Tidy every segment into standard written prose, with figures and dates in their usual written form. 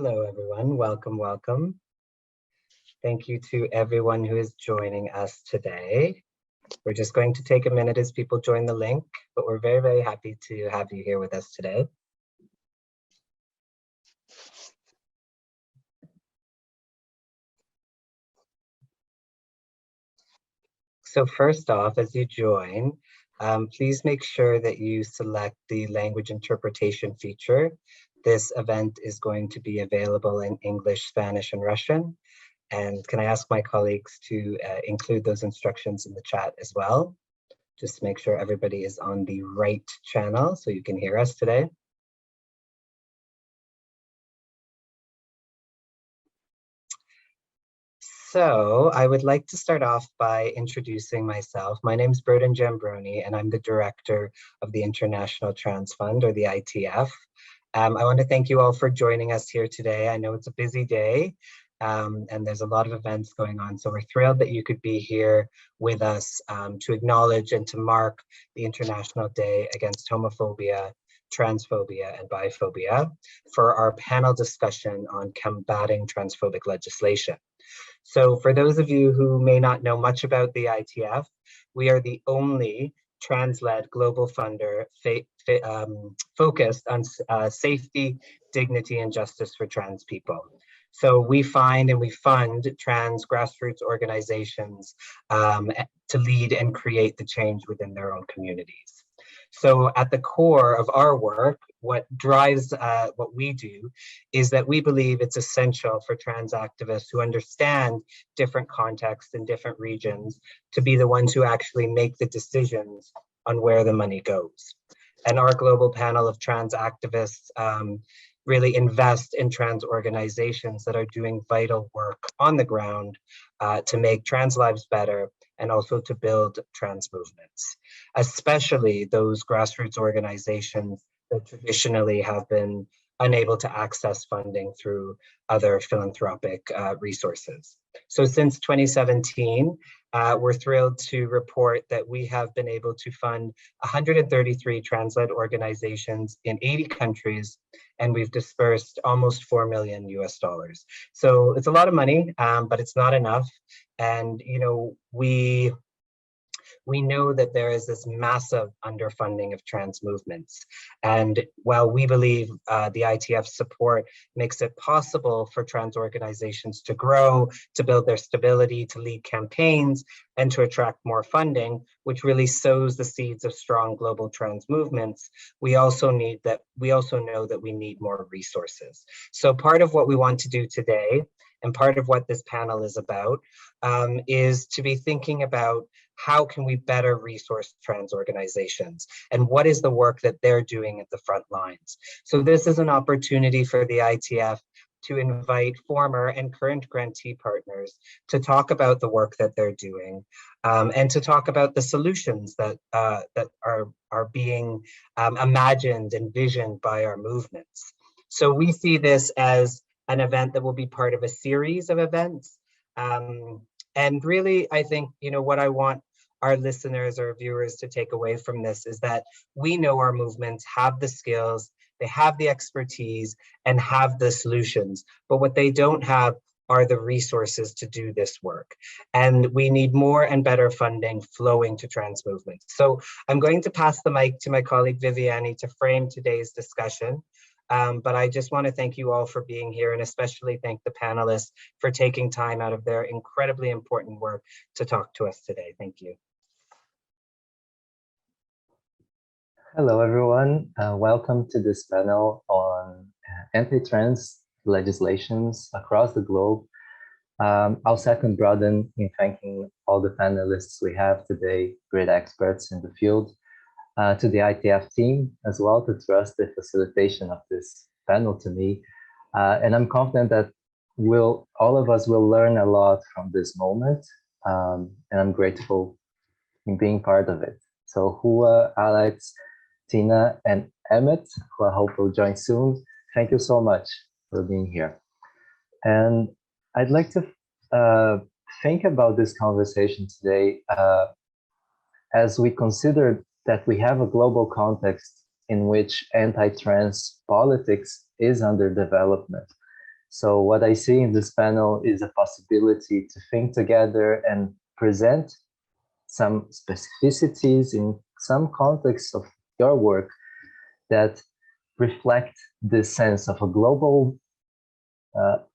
Hello, everyone. Welcome, welcome. Thank you to everyone who is joining us today. We're just going to take a minute as people join the link, but we're very, very happy to have you here with us today. So first off, as you join, please make sure that you select the language interpretation feature. This event is going to be available in English, Spanish, and Russian. And can I ask my colleagues to include those instructions in the chat as well? Just to make sure everybody is on the right channel so you can hear us today. So I would like to start off by introducing myself. My name is Burden Jambroni, and I'm the director of the International Trans Fund, or the ITF. I want to thank you all for joining us here today. I know it's a busy day, and there's a lot of events going on. So we're thrilled that you could be here with us to acknowledge and to mark the International Day Against Homophobia, Transphobia, and Biphobia for our panel discussion on combating transphobic legislation. So for those of you who may not know much about the ITF, we are the only trans-led global funder focused on safety, dignity, and justice for trans people. So we find and we fund trans grassroots organizations to lead and create the change within their own communities. So at the core of our work, what drives what we do is that we believe it's essential for trans activists who understand different contexts in different regions to be the ones who actually make the decisions on where the money goes. And our global panel of trans activists really invest in trans organizations that are doing vital work on the ground to make trans lives better and also to build trans movements, especially those grassroots organizations that traditionally have been unable to access funding through other philanthropic resources. So since 2017, we're thrilled to report that we have been able to fund 133 trans-led organizations in 80 countries, and we've dispersed almost $4 million US. So it's a lot of money, but it's not enough. And you know, we know that there is this massive underfunding of trans movements. And while we believe the ITF support makes it possible for trans organizations to grow, to build their stability, to lead campaigns, and to attract more funding, which really sows the seeds of strong global trans movements, we also know that we need more resources. So part of what we want to do today, and part of what this panel is about, is to be thinking about how can we better resource trans organizations and what is the work that they're doing at the front lines. So this is an opportunity for the ITF to invite former and current grantee partners to talk about the work that they're doing and to talk about the solutions that are being imagined and visioned by our movements. So we see this as an event that will be part of a series of events. And really, I think, you know, what I want our listeners or viewers to take away from this is that we know our movements have the skills, they have the expertise, and have the solutions, but what they don't have are the resources to do this work. And we need more and better funding flowing to trans movements. So I'm going to pass the mic to my colleague Viviani to frame today's discussion. But I just want to thank you all for being here, and especially thank the panelists for taking time out of their incredibly important work to talk to us today. Thank you. Hello, everyone. Welcome to this panel on anti-trans legislations across the globe. I'll second Broden in thanking all the panelists we have today, great experts in the field. To the ITF team as well to trust the facilitation of this panel to me. And I'm confident that all of us will learn a lot from this moment. And I'm grateful in being part of it. So Hua, Alex, Tina, and Emmett, who I hope will join soon, thank you so much for being here. And I'd like to think about this conversation today as we consider that we have a global context in which anti-trans politics is under development. So what I see in this panel is a possibility to think together and present some specificities in some contexts of your work that reflect this sense of a global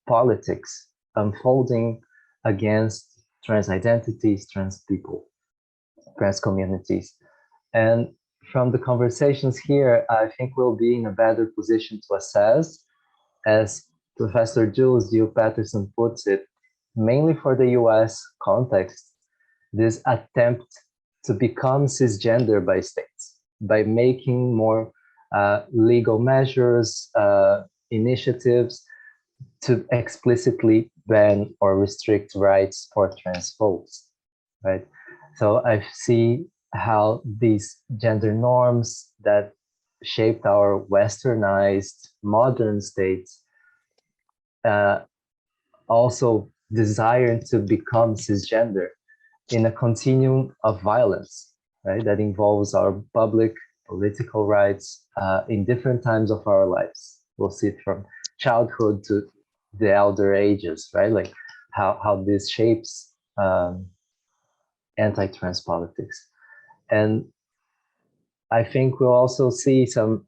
politics unfolding against trans identities, trans people, trans communities. And from the conversations here, I think we'll be in a better position to assess, as Professor Jules Dew Patterson puts it, mainly for the US context, this attempt to become cisgender by states, by making more legal measures, initiatives to explicitly ban or restrict rights for trans folks, right? So I see how these gender norms that shaped our westernized modern states also desire to become cisgender in a continuum of violence, right? That involves our public political rights in different times of our lives. We'll see it from childhood to the elder ages, right? Like how this shapes anti-trans politics. And I think we'll also see some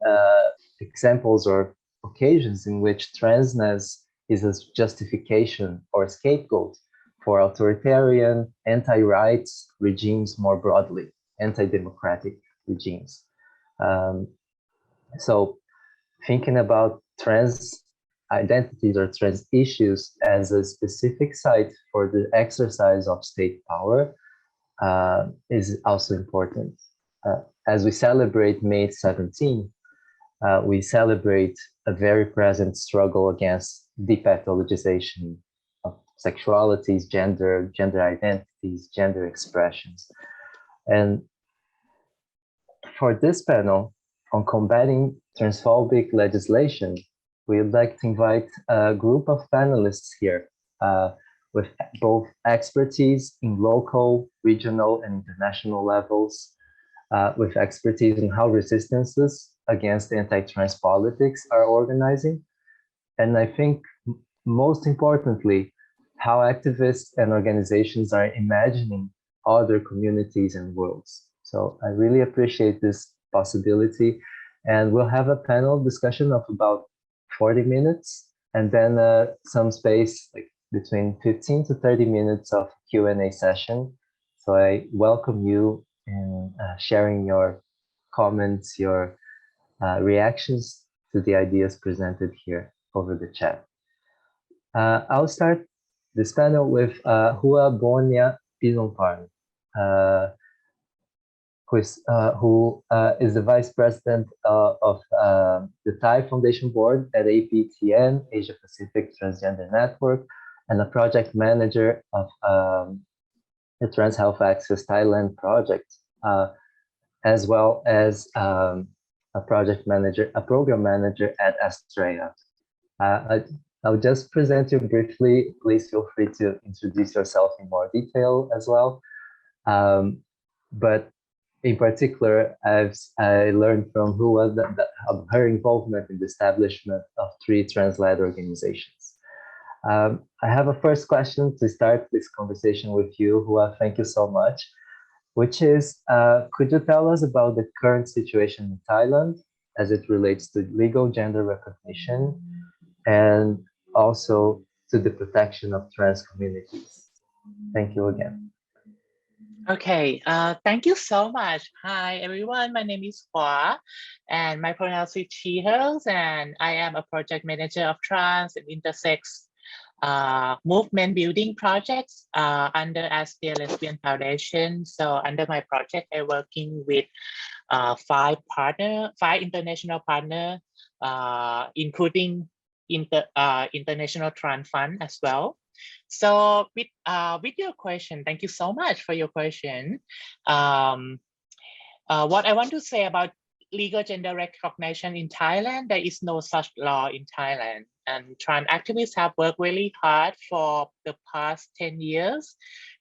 examples or occasions in which transness is a justification or scapegoat for authoritarian, anti-rights regimes more broadly, anti-democratic regimes. So thinking about trans identities or trans issues as a specific site for the exercise of state power is also important. As we celebrate May 17, we celebrate a very present struggle against depathologization of sexualities, gender identities, gender expressions. And for this panel on combating transphobic legislation, we would like to invite a group of panelists here with both expertise in local, regional, and international levels, with expertise in how resistances against anti-trans politics are organizing. And I think most importantly, how activists and organizations are imagining other communities and worlds. So I really appreciate this possibility. And we'll have a panel discussion of about 40 minutes, and then some space like between 15 to 30 minutes of Q&A session. So I welcome you in sharing your comments, your reactions to the ideas presented here over the chat. I'll start this panel with Hua Bonia Pinonparn, who is the Vice President of the Thai Foundation Board at APTN, Asia Pacific Transgender Network, and a project manager of the Trans Health Access Thailand project, as well as a program manager at Astrea. I'll just present you briefly. Please feel free to introduce yourself in more detail as well. But in particular, I learned from Hua of her involvement in the establishment of 3 trans-led organizations. I have a first question to start this conversation with you, Hua. Thank you so much. Which is, could you tell us about the current situation in Thailand as it relates to legal gender recognition and also to the protection of trans communities? Thank you again. Okay, thank you so much. Hi, everyone. My name is Hua, and my pronouns is she, hers, and I am a project manager of trans and intersex movement building projects under Astrea Lesbian Foundation. So under my project, I'm working with 5 international partners, including International Trans Fund as well. So with your question, thank you so much for your question. What I want to say about legal gender recognition in Thailand, there is no such law in Thailand. And trans activists have worked really hard for the past 10 years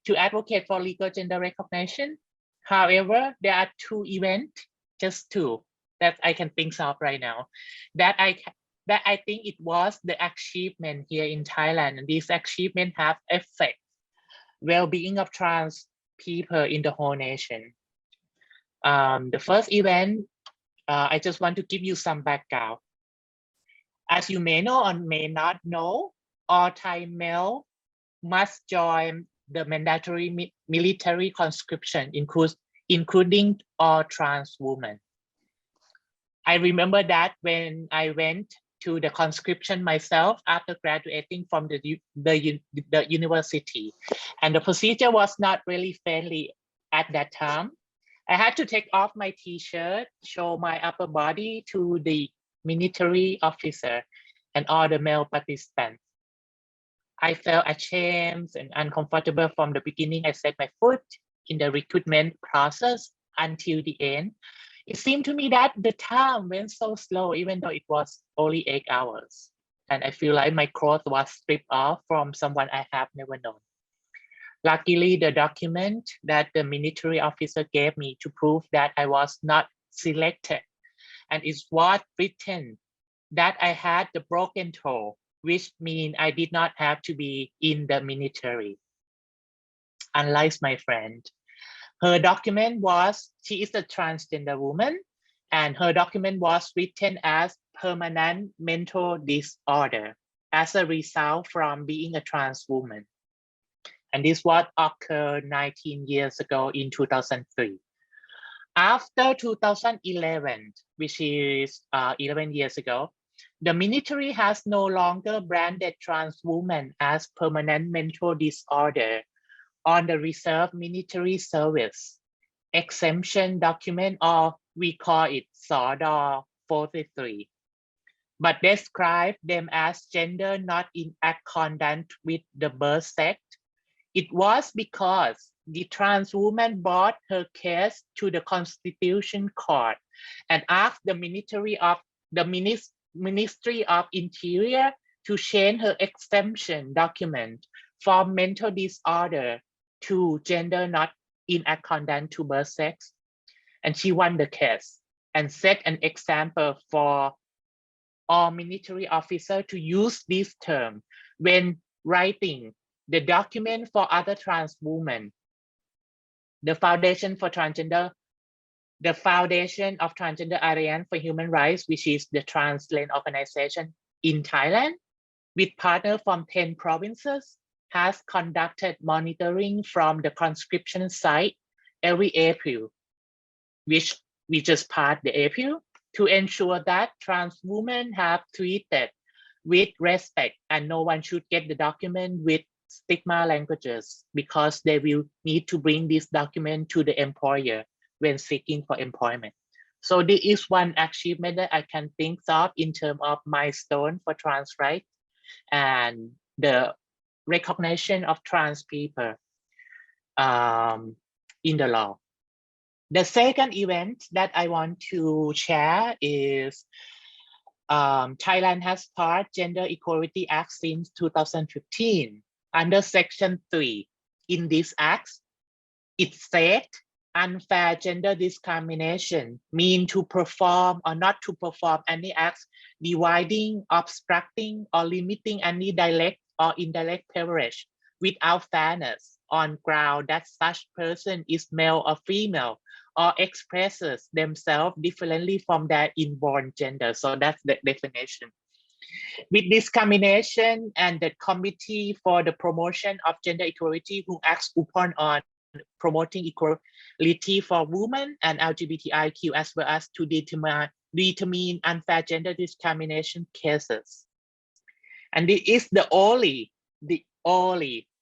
to advocate for legal gender recognition. However, there are 2 events, just 2, that I can think of right now, that that I think it was the achievement here in Thailand, and these achievements have affect well-being of trans people in the whole nation. The first event, I just want to give you some background. As you may know or may not know, all Thai male must join the mandatory military conscription, including all trans women. I remember that when I went to the conscription myself after graduating from the university, and the procedure was not really friendly at that time. I had to take off my t-shirt, show my upper body to the military officer and all the male participants. I felt ashamed and uncomfortable from the beginning. I set my foot in the recruitment process until the end. It seemed to me that the time went so slow, even though it was only 8 hours. And I feel like my clothes was stripped off from someone I have never known. Luckily, the document that the military officer gave me to prove that I was not selected, and it was written that I had the broken toe, which means I did not have to be in the military. Unlike my friend, her document was, she is a transgender woman, and her document was written as permanent mental disorder as a result from being a trans woman. And this was occurred 19 years ago in 2003. After 2011, which is 11 years ago, the military has no longer branded trans women as permanent mental disorder on the reserve military service exemption document, or we call it SODA 43, but describe them as gender not in accordance with the birth sex. It was because the trans woman brought her case to the Constitution Court and asked the Ministry of Interior to change her exemption document from mental disorder to gender not in accordance to birth sex. And she won the case and set an example for all military officers to use this term when writing the document for other trans women. The Foundation of Transgender Alliance for Human Rights, which is the trans lane organization in Thailand, with partners from 10 provinces, has conducted monitoring from the conscription site every April, which we just passed the April, to ensure that trans women have treated with respect, and no one should get the document with stigma languages, because they will need to bring this document to the employer when seeking for employment. So this is one achievement that I can think of in terms of milestone for trans rights and the recognition of trans people in the law. The second event that I want to share is Thailand has passed Gender Equality Act since 2015. Under Section 3, in this act, it said unfair gender discrimination means to perform or not to perform any acts dividing, obstructing, or limiting any direct or indirect privilege without fairness on ground that such person is male or female or expresses themselves differently from their inborn gender. So that's the definition. With discrimination, and the Committee for the Promotion of Gender Equality, who acts upon on promoting equality for women and LGBTIQ, as well as to determine unfair gender discrimination cases. And this is the only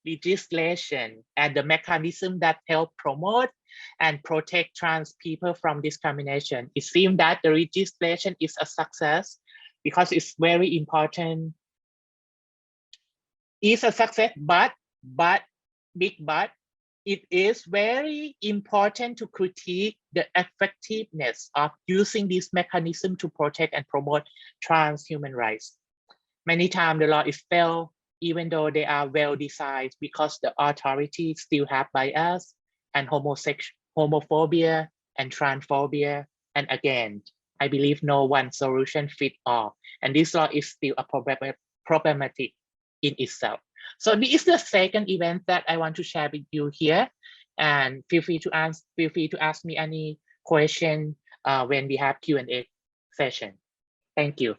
legislation and the mechanism that help promote and protect trans people from discrimination. It seems that the legislation is a success because it's very important. It's a success, but it is very important to critique the effectiveness of using this mechanism to protect and promote trans human rights. Many times the law is failed, even though they are well designed, because the authorities still have bias and homophobia and transphobia. And again, I believe no one solution fit all, and this law is still a problematic in itself. So this is the second event that I want to share with you here, and feel free to ask me any question when we have Q&A session. Thank you.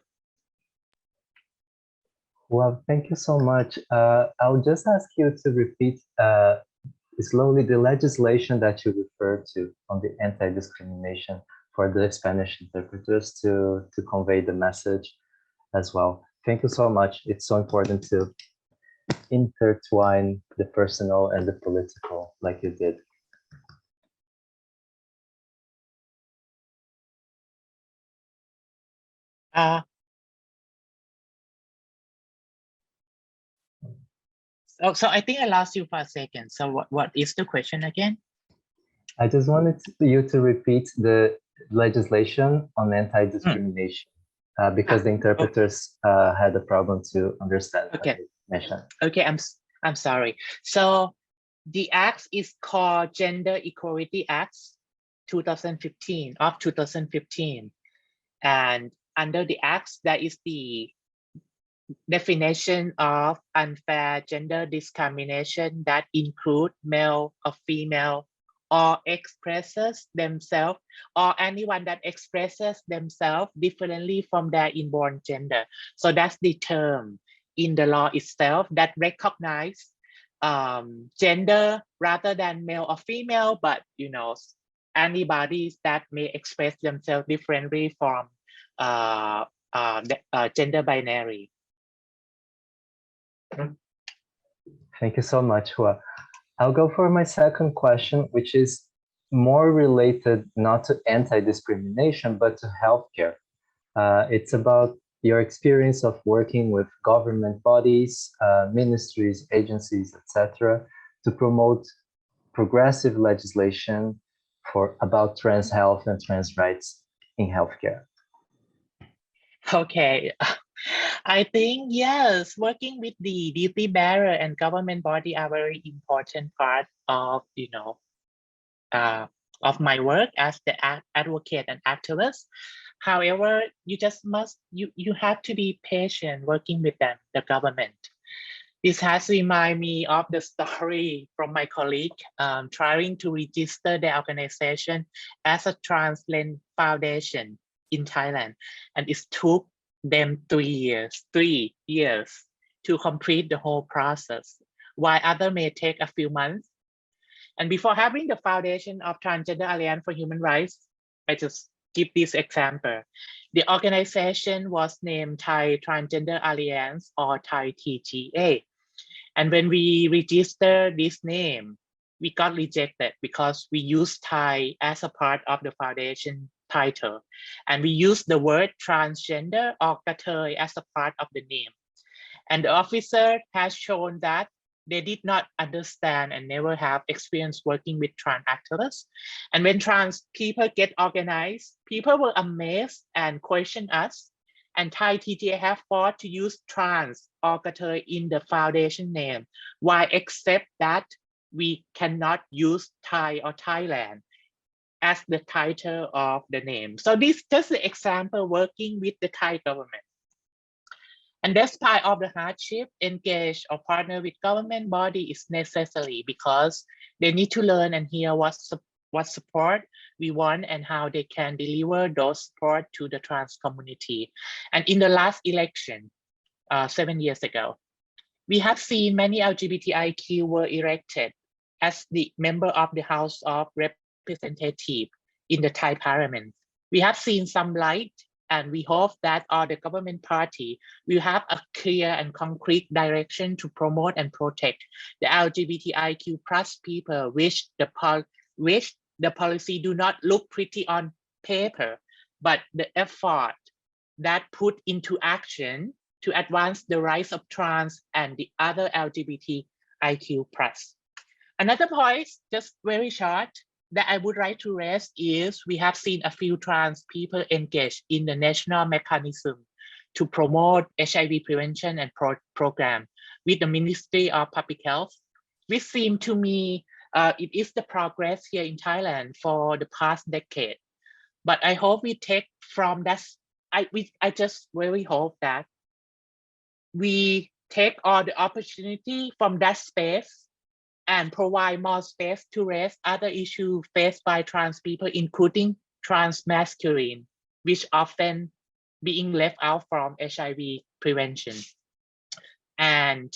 Well, thank you so much. I'll just ask you to repeat slowly the legislation that you referred to on the anti-discrimination for the Spanish interpreters to convey the message as well. Thank you so much. It's so important to intertwine the personal and the political like you did. So I think I lost you for a second. So what is the question again? I just wanted you to repeat the legislation on anti-discrimination because the interpreters had a problem to understand. Okay. Mentioned. Okay, I'm sorry. So the act is called Gender Equality Act 2015 of 2015, and under the act that is the definition of unfair gender discrimination that include male or female or expresses themselves or anyone that expresses themselves differently from their inborn gender. So that's the term in the law itself that recognize gender rather than male or female, but anybody that may express themselves differently from gender binary. Thank you so much, Hua. I'll go for my second question, which is more related not to anti-discrimination, but to healthcare. It's about your experience of working with government bodies, ministries, agencies, etc., to promote progressive legislation about trans health and trans rights in healthcare. Okay. I think, yes, working with the duty bearer and government body are very important part of, of my work as the advocate and activist. However, you have to be patient working with them, the government. This has reminded me of the story from my colleague trying to register their organization as a trans-led foundation in Thailand, and it took them 3 years to complete the whole process, while other may take a few months. And before having the foundation of Transgender Alliance for Human Rights, I just give this example. The organization was named Thai Transgender Alliance or Thai TGA. And when we registered this name, we got rejected because we used Thai as a part of the foundation title. And we used the word transgender or Kathoi as a part of the name. And the officer has shown that they did not understand and never have experience working with trans activists. And when trans people get organized, people were amazed and question us. And Thai TGA have fought to use trans or Kathoi in the foundation name, while except that we cannot use Thai or Thailand as the title of the name. So this is just an example working with the Thai government. And despite of the hardship, engage or partner with government body is necessary because they need to learn and hear what support we want and how they can deliver those support to the trans community. And in the last election, 7 years ago, we have seen many LGBTIQ were elected as the member of the House of Representatives in the Thai Parliament. We have seen some light, and we hope that all the government party will have a clear and concrete direction to promote and protect the LGBTIQ plus people, which the policy do not look pretty on paper, but the effort that put into action to advance the rights of trans and the other LGBTIQ plus. Another point, just very short, that I would like to raise is we have seen a few trans people engaged in the national mechanism to promote HIV prevention and program with the Ministry of Public Health, which seemed to me it is the progress here in Thailand for the past decade. But I hope we take from that. I just really hope that we take all the opportunity from that space and provide more space to raise other issues faced by trans people, including trans masculine, which often being left out from HIV prevention, and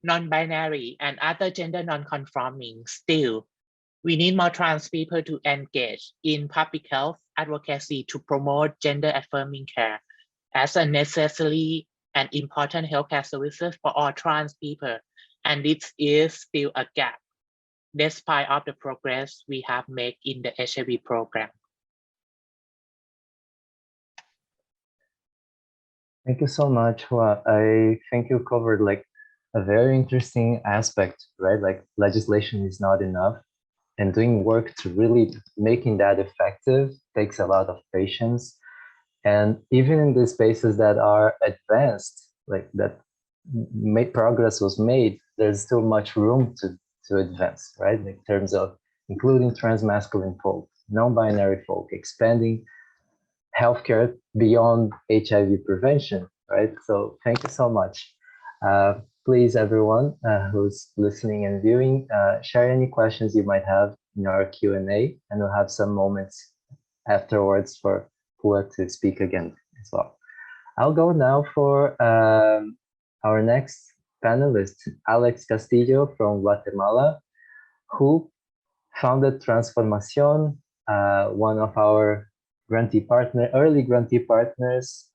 non-binary and other gender non-conforming. Still, we need more trans people to engage in public health advocacy to promote gender affirming care as a necessary and important healthcare services for all trans people. And this is still a gap, despite of the progress we have made in the HIV program. Thank you so much, Hua. I think you covered like a very interesting aspect, right? Like legislation is not enough, and doing work to really making that effective takes a lot of patience. And even in the spaces that are advanced, like that progress was made, there's still much room to advance, right? In terms of including trans-masculine folk, non-binary folk, expanding healthcare beyond HIV prevention, right? So thank you so much. Please, everyone who's listening and viewing, share any questions you might have in our Q&A, and we'll have some moments afterwards for Hua to speak again as well. I'll go now for our next panelist, Alex Castillo from Guatemala, who founded Transformación, one of our early grantee partners,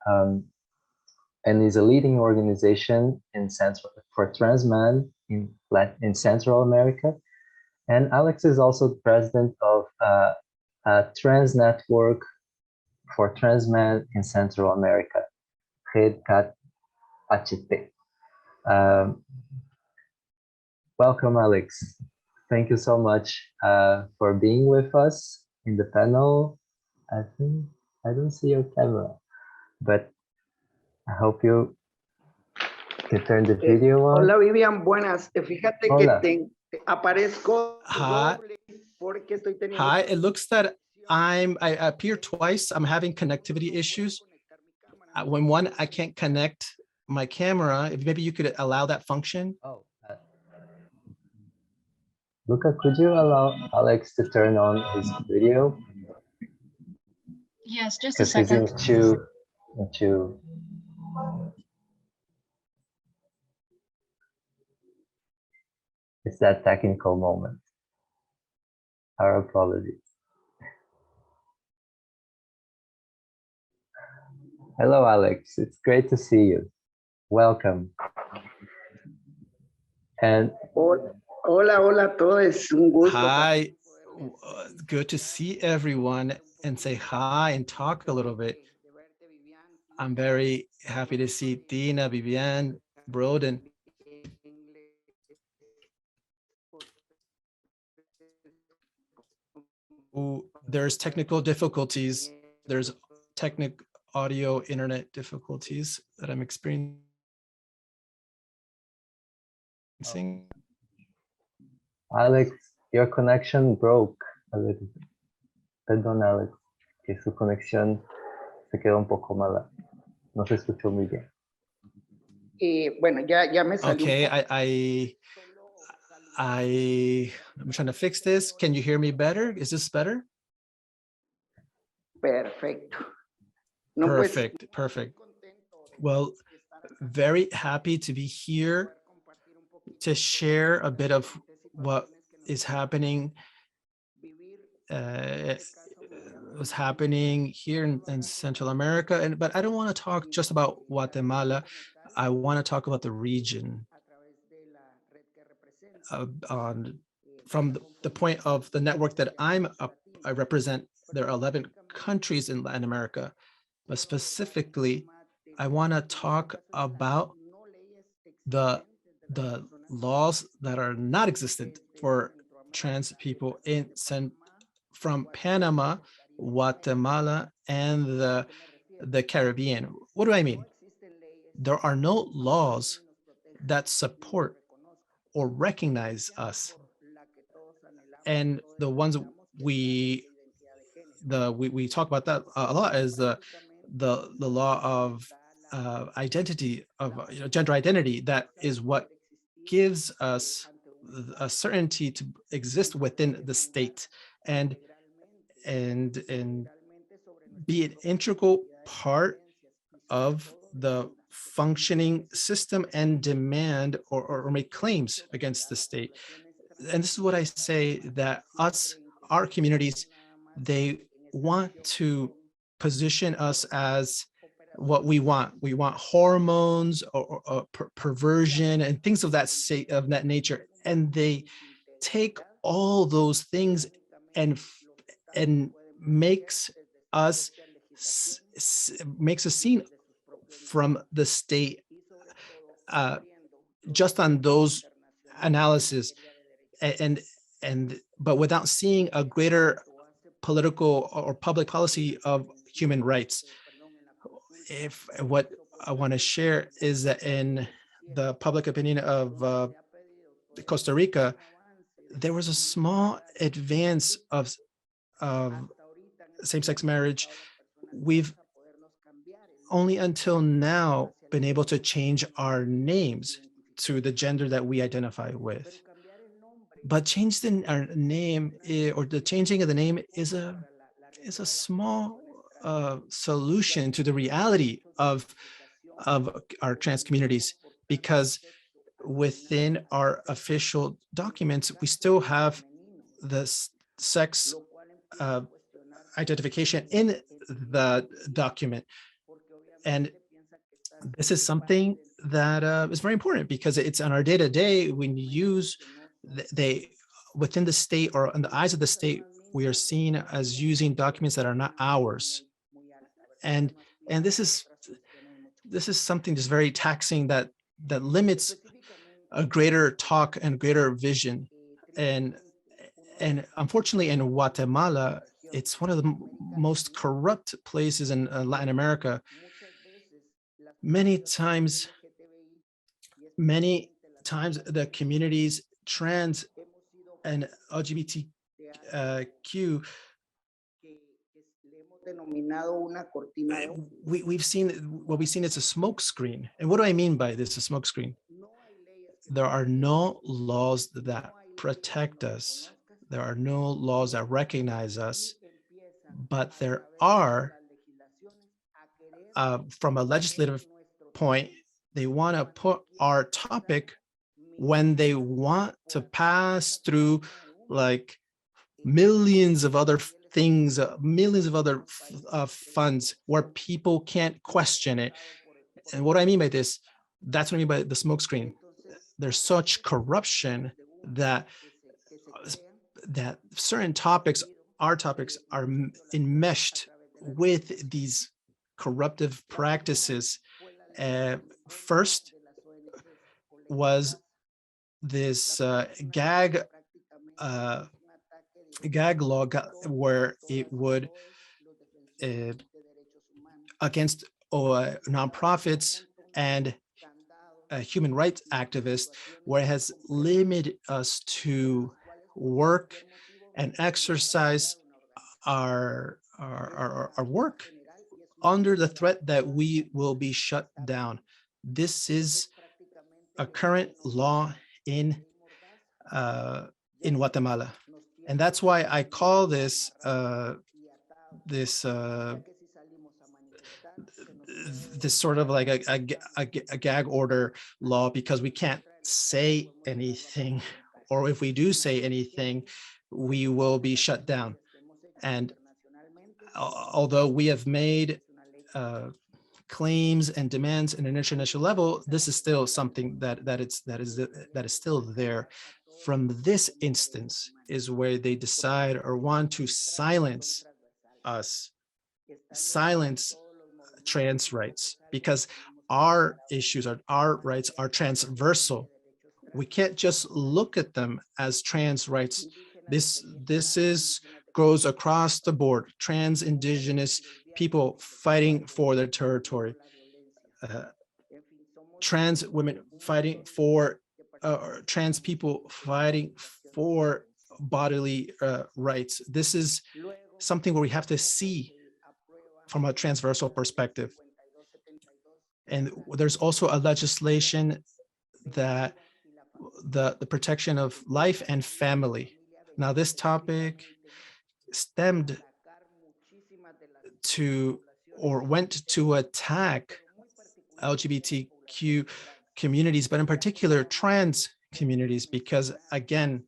and is a leading organization for trans men in Central America. And Alex is also the president of a trans network for trans men in Central America, RedCat HT. Welcome, Alex. Thank you so much for being with us in the panel. I think I don't see your camera, but I hope you can turn the video on. Hola, Vivian, buenas. Fíjate Hola. que aparezco Hi. porque estoy teniendo. Hi, it looks that I appear twice. I'm having connectivity issues. When one, I can't connect my camera. If maybe you could allow that function. Oh, Luca, could you allow Alex to turn on his video? Yes, just a Because he's second. into it's that technical moment. Our apologies. Hello, Alex. It's great to see you. Welcome. And Hola a todos. Un gusto. Hi, good to see everyone and say hi and talk a little bit. I'm very happy to see Tina, Vivian, Broden. Ooh, there's technical difficulties. There's audio internet difficulties that I'm experiencing. Alex, your connection broke a little bit. Perdón, Alex, que su conexión se quedó un poco mala. No se escuchó muy bien. Bueno, ya me salió. Okay, I'm trying to fix this. Can you hear me better? Is this better? Perfecto. Perfect. Well, very happy to be here to share a bit of what is happening. Was happening here in Central America, but I don't want to talk just about Guatemala. I want to talk about the region from the point of the network that I represent. There are 11 countries in Latin America, but specifically, I want to talk about the laws that are not existent for trans people from Panama, Guatemala, and the Caribbean. What do I mean? There are no laws that support or recognize us. And the ones we we talk about that a lot, is the law of identity, of gender identity. That is what gives us a certainty to exist within the state and be an integral part of the functioning system and demand or make claims against the state. And this is what I say, that our communities, they want to position us as what we want. We want hormones or perversion and things of that nature. And they take all those things and makes us seen from the state just on those analysis, but without seeing a greater political or public policy of human rights. If what I want to share is that in the public opinion of Costa Rica, there was a small advance of same-sex marriage. We've only until now been able to change our names to the gender that we identify with. But our name, or the changing of the name, is a small solution to the reality of our trans communities, because within our official documents, we still have the sex identification in the document. And this is something that is very important, because it's on our day-to-day. When you use within the state, or in the eyes of the state, we are seen as using documents that are not ours. And this is something that's very taxing, that limits a greater talk and greater vision. And unfortunately, in Guatemala, it's one of the most corrupt places in Latin America. Many times the communities, trans and LGBTQ, we've seen it's a smoke screen. And what do I mean by this, a smoke screen? There are no laws that protect us. There are no laws that recognize us, but there are, from a legislative point, they want to put our topic when they want to pass through like millions of other things, millions of other funds where people can't question it. And what I mean by this, that's what I mean by the smokescreen. There's such corruption that certain topics, our topics, are enmeshed with these corruptive practices. First was this gag law, where it would against nonprofits and human rights activists, where it has limited us to work and exercise our work under the threat that we will be shut down. This is a current law in Guatemala, and that's why I call this this sort of like a gag order law, because we can't say anything, or if we do say anything, we will be shut down. And although we have made claims and demands in an international level, this is still something that is still there. From this instance is where they decide or want to silence us, silence trans rights, because our issues, our rights are transversal. We can't just look at them as trans rights. This goes across the board. Trans, indigenous people fighting for their territory, trans women fighting for, trans people fighting for bodily rights. This is something where we have to see from a transversal perspective. And there's also a legislation that the protection of life and family. Now, this topic stemmed to or went to attack LGBTQ communities, but in particular trans communities, because again,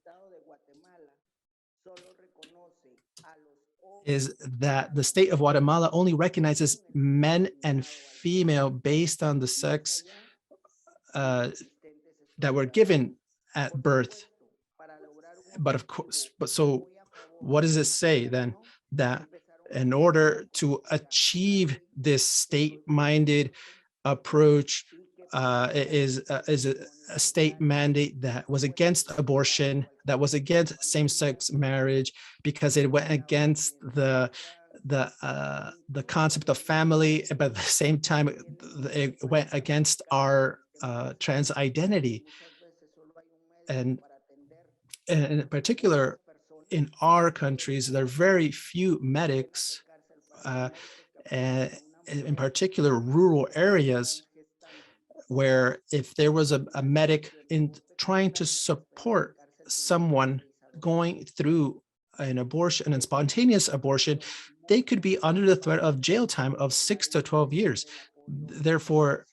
is that the state of Guatemala only recognizes men and female based on the sex that were given at birth. But of course, so what does it say then? That in order to achieve this state-minded approach is a state mandate that was against abortion, that was against same-sex marriage, because it went against the concept of family, but at the same time, it went against our trans identity. And in particular, in our countries, there are very few medics, and in particular, rural areas, where if there was a medic in trying to support someone going through an abortion, a spontaneous abortion, they could be under the threat of jail time of 6 to 12 years. Therefore,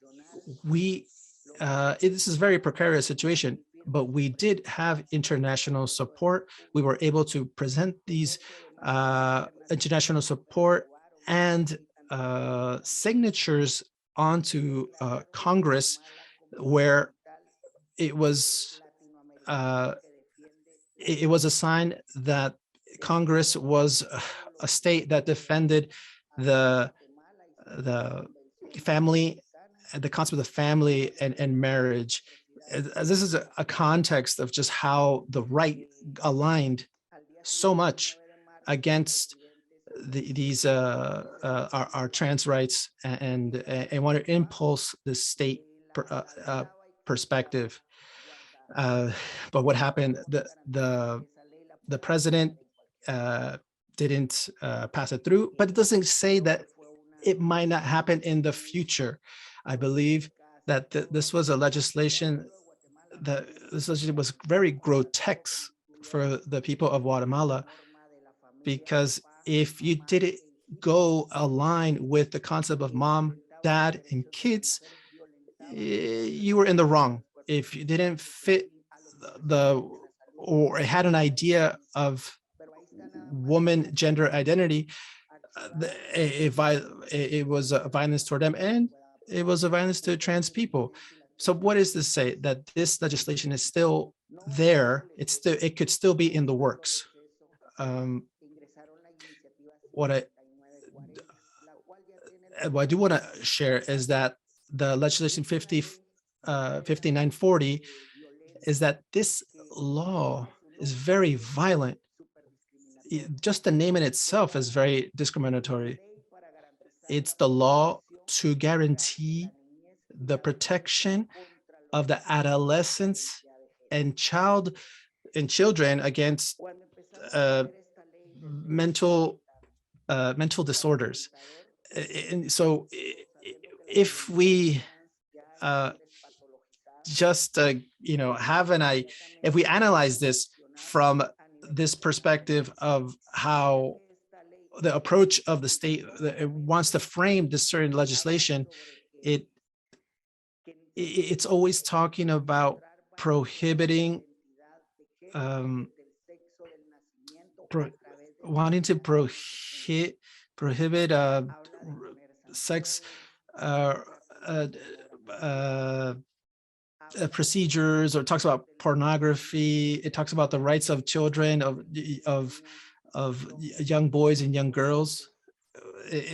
this is a very precarious situation, but we did have international support. We were able to present these international support and signatures onto Congress, where it was a sign that Congress was a state that defended the family, the concept of family and marriage. This is a context of just how the right aligned so much against these our trans rights and want to impulse the state perspective. But what happened? The president didn't pass it through, but it doesn't say that it might not happen in the future. I believe that this was a legislation that was very grotesque for the people of Guatemala, because if you didn't go align with the concept of mom, dad, and kids, you were in the wrong. If you didn't fit or had an idea of woman gender identity, it was a violence toward them, and it was a violence to trans people. So what does this say? That this legislation is still there. It could still be in the works. What I do want to share is that the legislation 5940 is that this law is very violent. Just the name in itself is very discriminatory. It's the law to guarantee the protection of the adolescents and children against mental disorders. And so if we if we analyze this from this perspective of how the approach of the state that it wants to frame this certain legislation, it's always talking about prohibiting wanting to prohibit sex procedures, or talks about pornography. It talks about the rights of children, of young boys and young girls,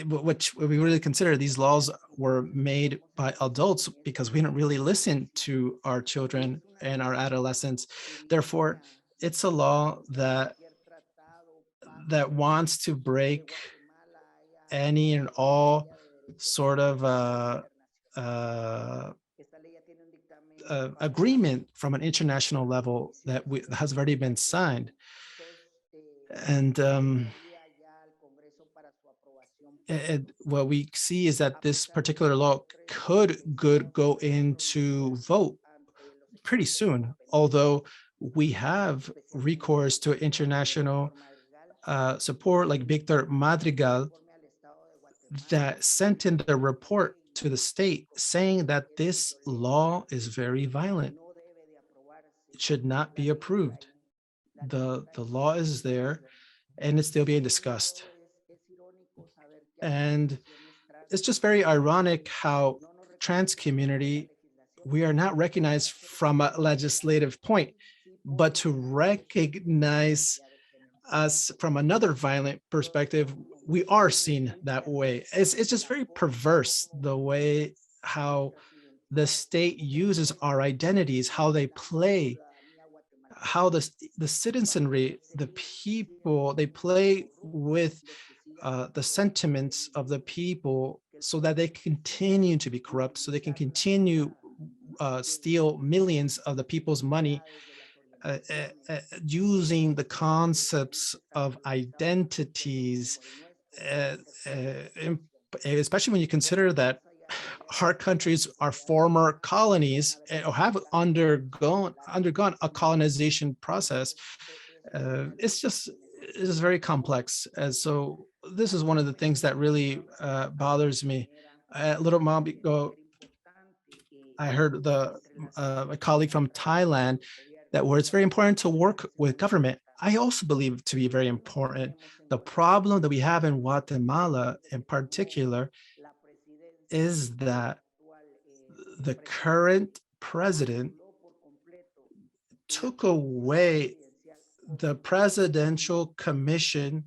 which we really consider these laws were made by adults because we don't really listen to our children and our adolescents. Therefore, it's a law that wants to break any and all sort of agreement from an international level that has already been signed. And what we see is that this particular law could go into vote pretty soon, although we have recourse to international support like Victor Madrigal that sent in the report to the state saying that this law is very violent. It should not be approved. The law is there and it's still being discussed. And it's just very ironic how trans community, we are not recognized from a legislative point, but to recognize us from another violent perspective, we are seen that way. It's just very perverse the way how the state uses our identities, how they play, how the citizenry, the people, they play with the sentiments of the people so that they continue to be corrupt, so they can continue steal millions of the people's money using the concepts of identities, especially when you consider that our countries are former colonies or have undergone a colonization process. It's very complex. And so this is one of the things that really bothers me. A little while ago, I heard a colleague from Thailand that where it's very important to work with government. I also believe to be very important. The problem that we have in Guatemala in particular is that the current president took away the Presidential Commission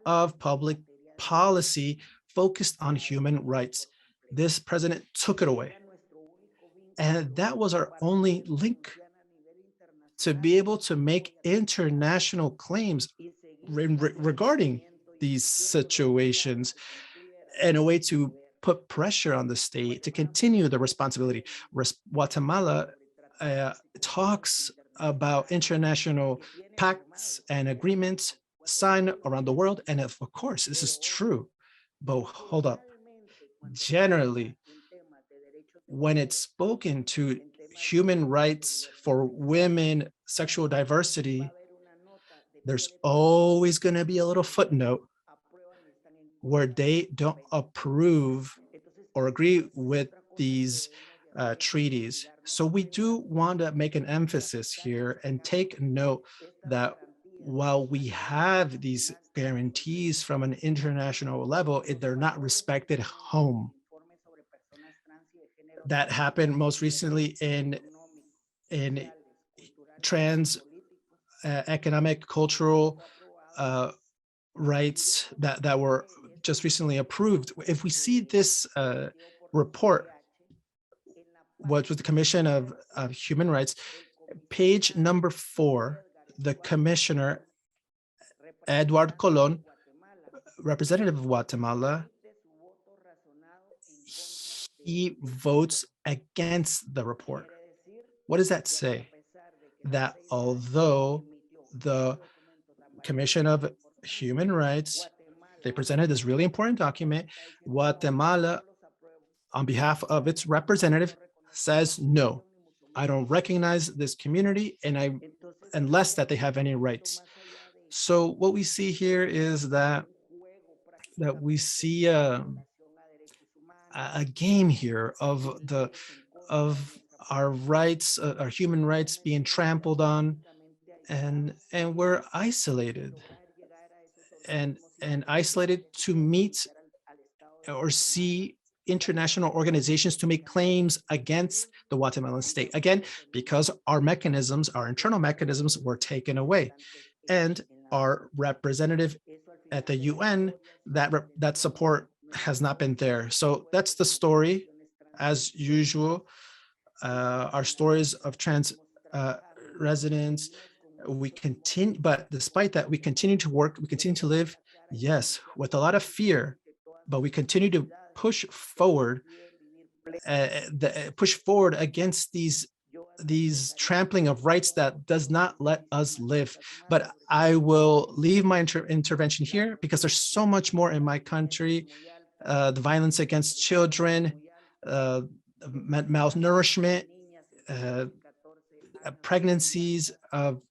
of Public Policy focused on human rights. This president took it away. And that was our only link to be able to make international claims regarding these situations in a way to put pressure on the state to continue the responsibility. Guatemala talks about international pacts and agreements signed around the world. And of course, this is true, but hold up. Generally, when it's spoken to human rights for women, sexual diversity, there's always going to be a little footnote where they don't approve or agree with these treaties. So we do want to make an emphasis here and take note that while we have these guarantees from an international level, they're not respected home. That happened most recently in trans economic, cultural rights that were just recently approved. If we see this report, what was the Commission of Human Rights, page number 4, the commissioner, Edward Colon, representative of Guatemala, he votes against the report. What does that say? That although the Commission of Human Rights, they presented this really important document, Guatemala, on behalf of its representative, says, no, I don't recognize this community unless that they have any rights. So what we see here is that we see a game here of our rights, our human rights being trampled on, and we're isolated and isolated to meet or see international organizations to make claims against the Guatemalan state. Again, because our mechanisms, our internal mechanisms were taken away. And our representative at the UN, that support has not been there. So that's the story, as usual. Our stories of trans residents, we continue, but despite that, we continue to work, we continue to live, yes, with a lot of fear, but we continue to push forward, against these trampling of rights that does not let us live. But I will leave my intervention here because there's so much more in my country. the violence against children, malnourishment, pregnancies of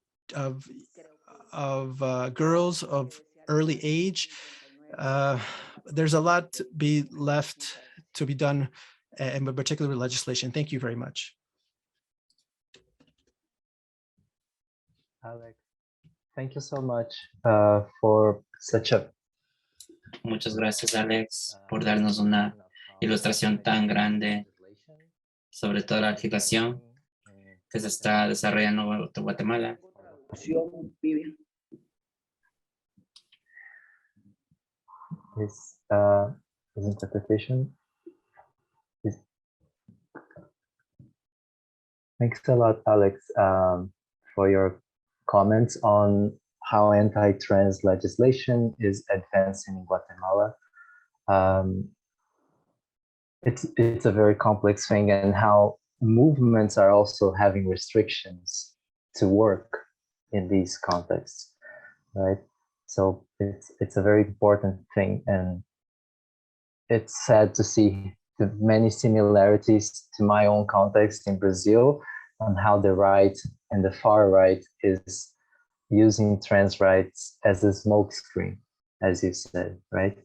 girls of early age. There's a lot to be done, and in particular with legislation. Thank you very much. Alex, thank you so much for such a... Muchas gracias, Alex, por darnos una ilustración tan grande sobre toda la legislación que se está desarrollando en Guatemala. Is interpretation. Thanks a lot, Alex, for your comments on how anti-trans legislation is advancing in Guatemala. It's a very complex thing, and how movements are also having restrictions to work in these contexts, right? So it's a very important thing, and it's sad to see the many similarities to my own context in Brazil on how the right and the far right is using trans rights as a smokescreen, as you said, right?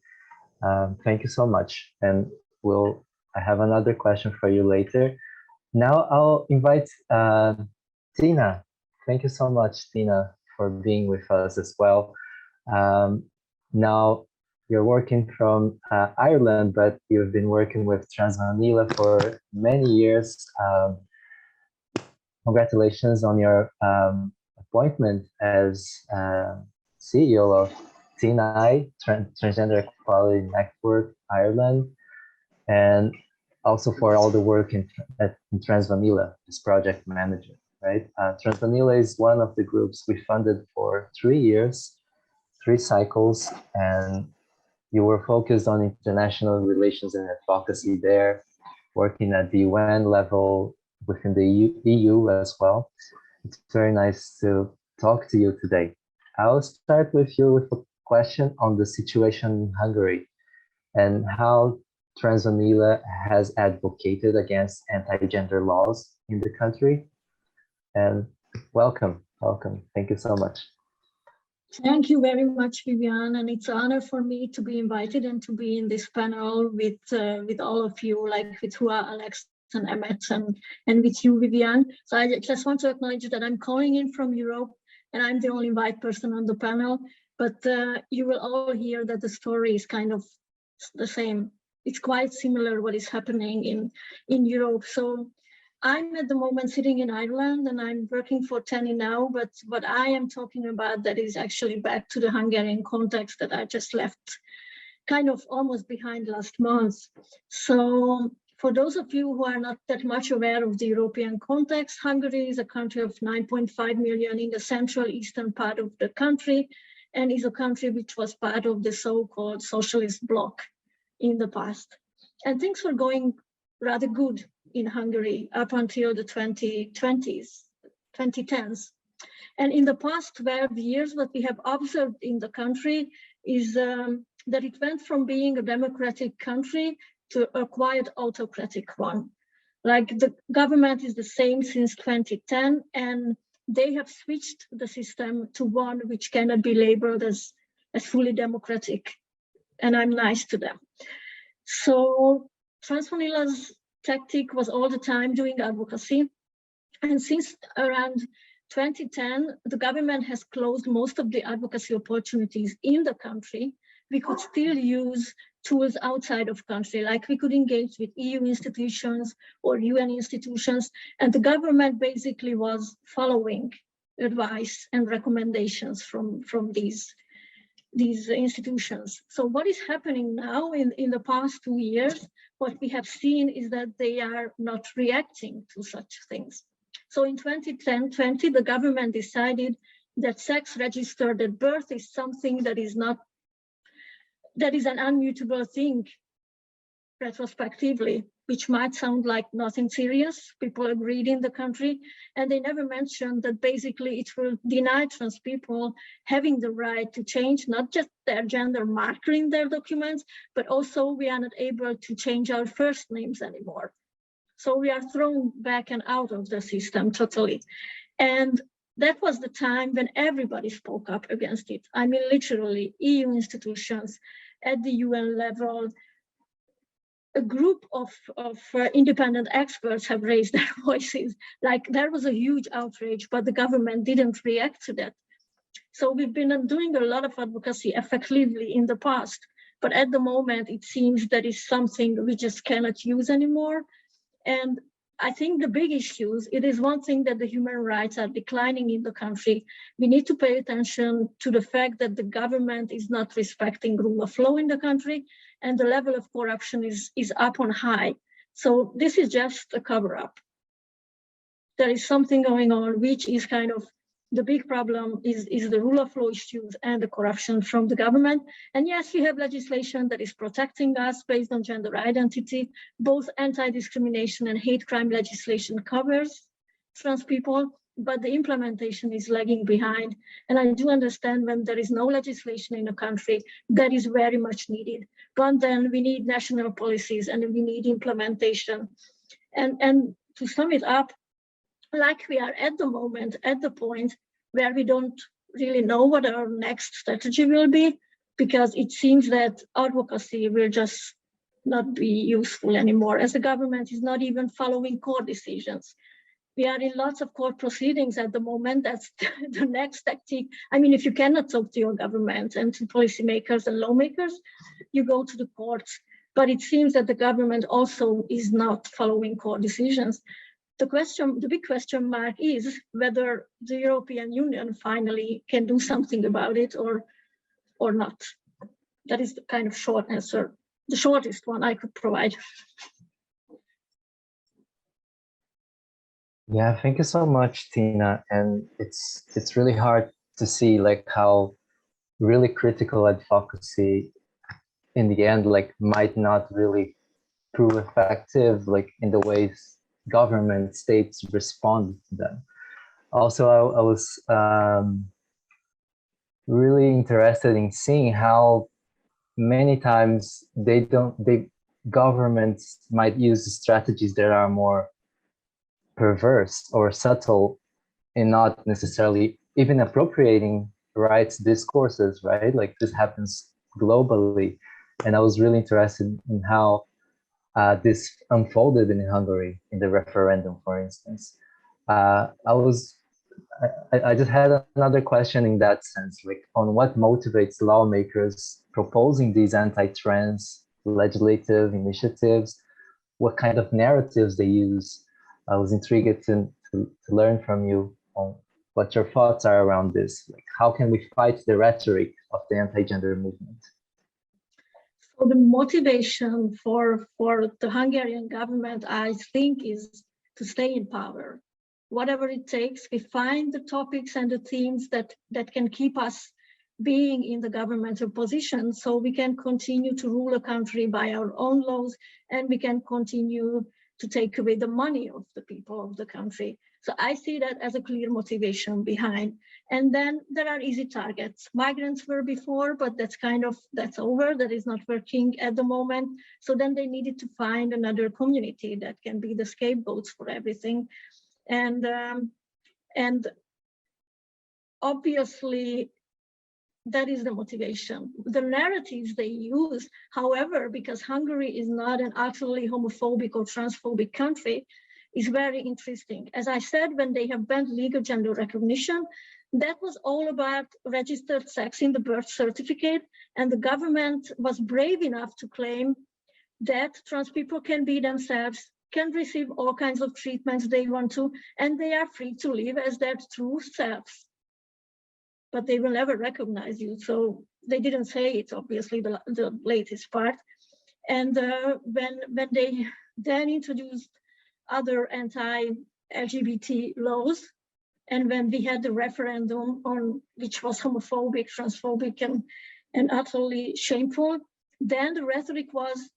Thank you so much, and I have another question for you later. Now I'll invite Tina. Thank you so much, Tina, for being with us as well. Now you're working from Ireland, but you've been working with Transmanila for many years. Congratulations on your appointment as CEO of TNI, Transgender Equality Network Ireland, and also for all the work in Transvanilla as project manager, right? Transvanilla is one of the groups we funded for 3 years, 3 cycles, and you were focused on international relations and advocacy there, working at the UN level within the EU as well. It's very nice to talk to you today. I'll start with you with a question on the situation in Hungary and how Transvanilla has advocated against anti-gender laws in the country. And welcome. Thank you so much. Thank you very much, Vivian, and it's an honor for me to be invited and to be in this panel with all of you, like with Hua, Alex, and Emmet, and with you, Vivian. So I just want to acknowledge that I'm calling in from Europe, and I'm the only white person on the panel, but you will all hear that the story is kind of the same. It's quite similar what is happening in Europe. So I'm at the moment sitting in Ireland, and I'm working for TENI now, but what I am talking about that is actually back to the Hungarian context that I just left kind of almost behind last month. So for those of you who are not that much aware of the European context, Hungary is a country of 9.5 million in the central eastern part of the country, and is a country which was part of the so-called socialist bloc in the past. And things were going rather good in Hungary up until the 2010s. And in the past 12 years, what we have observed in the country is that it went from being a democratic country to a quite autocratic one. Like the government is the same since 2010, and they have switched the system to one which cannot be labeled as fully democratic. And I'm nice to them. So Transvanilla's tactic was all the time doing advocacy. And since around 2010, the government has closed most of the advocacy opportunities in the country. We could still use tools outside of country, like we could engage with EU institutions or UN institutions, and the government basically was following advice and recommendations from these institutions. So what is happening now in the past 2 years, what we have seen is that they are not reacting to such things. So in 2020, the government decided that sex registered at birth is something that is an unmutable thing retrospectively. which might sound like nothing serious. People agreed in the country, and they never mentioned that basically it will deny trans people having the right to change not just their gender marker in their documents, but also we are not able to change our first names anymore. So we are thrown back and out of the system totally. And that was the time when everybody spoke up against it. I mean, literally, EU institutions at the UN level, a group of independent experts have raised their voices. Like there was a huge outrage, but the government didn't react to that. So we've been doing a lot of advocacy effectively in the past, but at the moment it seems that is something we just cannot use anymore. And I think the big issues, it is one thing that the human rights are declining in the country. We need to pay attention to the fact that the government is not respecting rule of law in the country, and the level of corruption is up on high. So this is just a cover-up. There is something going on, which is kind of the big problem is the rule of law issues and the corruption from the government. And yes, we have legislation that is protecting us based on gender identity. Both anti-discrimination and hate crime legislation covers trans people, but the implementation is lagging behind. And I do understand when there is no legislation in a country, that is very much needed. But then we need national policies and we need implementation. And to sum it up, like we are at the moment at the point where we don't really know what our next strategy will be, because it seems that advocacy will just not be useful anymore, as the government is not even following court decisions. We are in lots of court proceedings at the moment. That's the next tactic. I mean, if you cannot talk to your government and to policymakers and lawmakers, you go to the courts. But it seems that the government also is not following court decisions. The big question mark is whether the European Union finally can do something about it or not. That is the kind of short answer, the shortest one I could provide. Yeah, thank you so much, Tina. And it's really hard to see like how really critical advocacy in the end like might not really prove effective like in the ways government states respond to them. Also, I was really interested in seeing how many times governments might use strategies that are more perverse or subtle in not necessarily even appropriating rights discourses, right? Like this happens globally. And I was really interested in how this unfolded in Hungary in the referendum, for instance. I just had another question in that sense, like on what motivates lawmakers proposing these anti-trans legislative initiatives, what kind of narratives they use. I was intrigued to learn from you on what your thoughts are around this. Like, how can we fight the rhetoric of the anti-gender movement? So the motivation for the Hungarian government, I think, is to stay in power. Whatever it takes, we find the topics and the themes that can keep us being in the governmental position, so we can continue to rule a country by our own laws, and we can continue to take away the money of the people of the country. So I see that as a clear motivation behind. And then there are easy targets. Migrants were before, but that's over. That is not working at the moment. So then they needed to find another community that can be the scapegoats for everything. And obviously, that is the motivation. The narratives they use, however, because Hungary is not an utterly homophobic or transphobic country, is very interesting. As I said, when they have banned legal gender recognition, that was all about registered sex in the birth certificate, and the government was brave enough to claim that trans people can be themselves, can receive all kinds of treatments they want to, and they are free to live as their true selves. But they will never recognize you. So they didn't say it, obviously, the latest part. And when they then introduced other anti-LGBT laws, and when we had the referendum on which was homophobic, transphobic, and utterly shameful, then the rhetoric was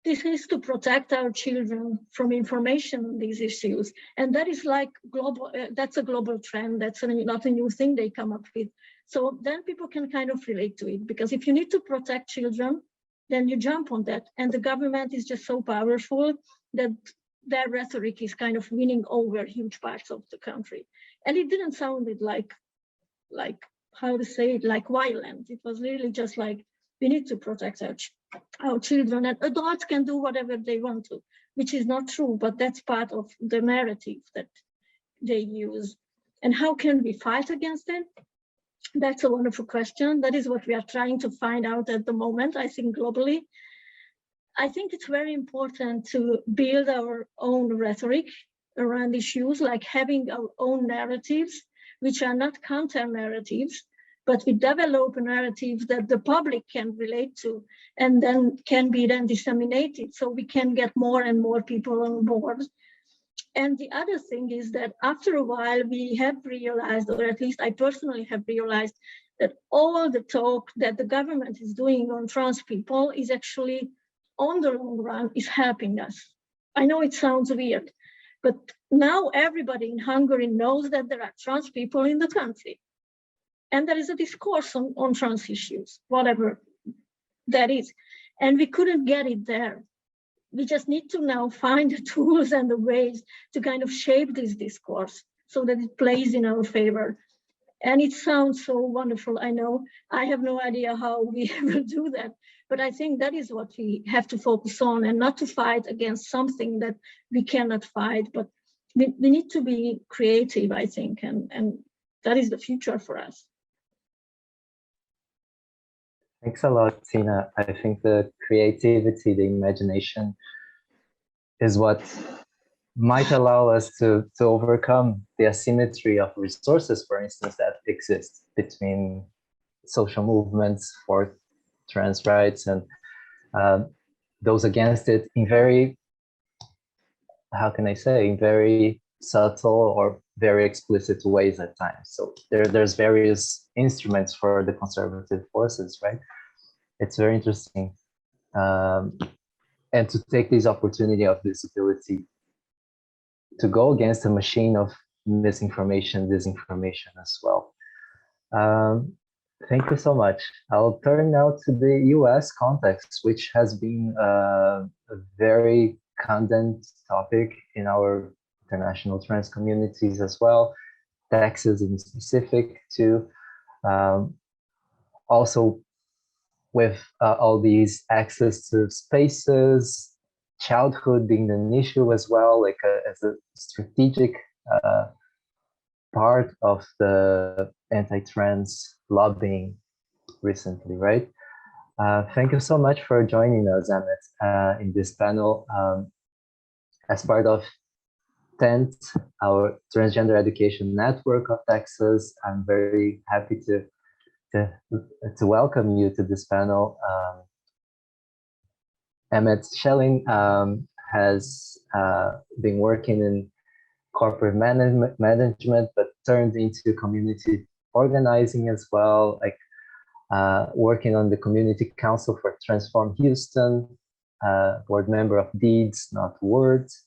this is to protect our children from information on these issues. And that is like global, that's a global trend. That's not a new thing they come up with. So then people can kind of relate to it, because if you need to protect children, then you jump on that. And the government is just so powerful that their rhetoric is kind of winning over huge parts of the country. And it didn't sound like how to say it, like violent. It was really just like, we need to protect our children, and adults can do whatever they want to, which is not true, but that's part of the narrative that they use. And how can we fight against it? That's a wonderful question. That is what we are trying to find out at the moment, I think, globally. I think it's very important to build our own rhetoric around issues, like having our own narratives, which are not counter narratives, but we develop a narrative that the public can relate to and then can be then disseminated, so we can get more and more people on board. And the other thing is that after a while, we have realized, or at least I personally have realized, that all the talk that the government is doing on trans people is actually, on the long run, is helping us. I know it sounds weird, but now everybody in Hungary knows that there are trans people in the country. And there is a discourse on trans issues, whatever that is. And we couldn't get it there. We just need to now find the tools and the ways to kind of shape this discourse so that it plays in our favor. And it sounds so wonderful, I know. I have no idea how we will do that, but I think that is what we have to focus on, and not to fight against something that we cannot fight, but we need to be creative, I think, and that is the future for us. Thanks a lot, Tina. I think the creativity, the imagination is what might allow us to overcome the asymmetry of resources, for instance, that exist between social movements for trans rights and those against it in very, how can I say, in very subtle or very explicit ways at times. So there's various instruments for the conservative forces, right? It's very interesting. And to take this opportunity of visibility to go against a machine of misinformation, disinformation as well. Thank you so much. I'll turn now to the US context, which has been a very condensed topic in our international trans communities as well, Texas in specific too. Also with all these access to spaces, childhood being an issue as well, like as a strategic part of the anti-trans lobbying recently, right? Thank you so much for joining us, Emmett, in this panel. As part of TENT, our Transgender Education Network of Texas, I'm very happy to welcome you to this panel. Emmett Schelling has been working in corporate management, but turned into community organizing as well, like working on the Community Council for Transform Houston, board member of Deeds, Not Words,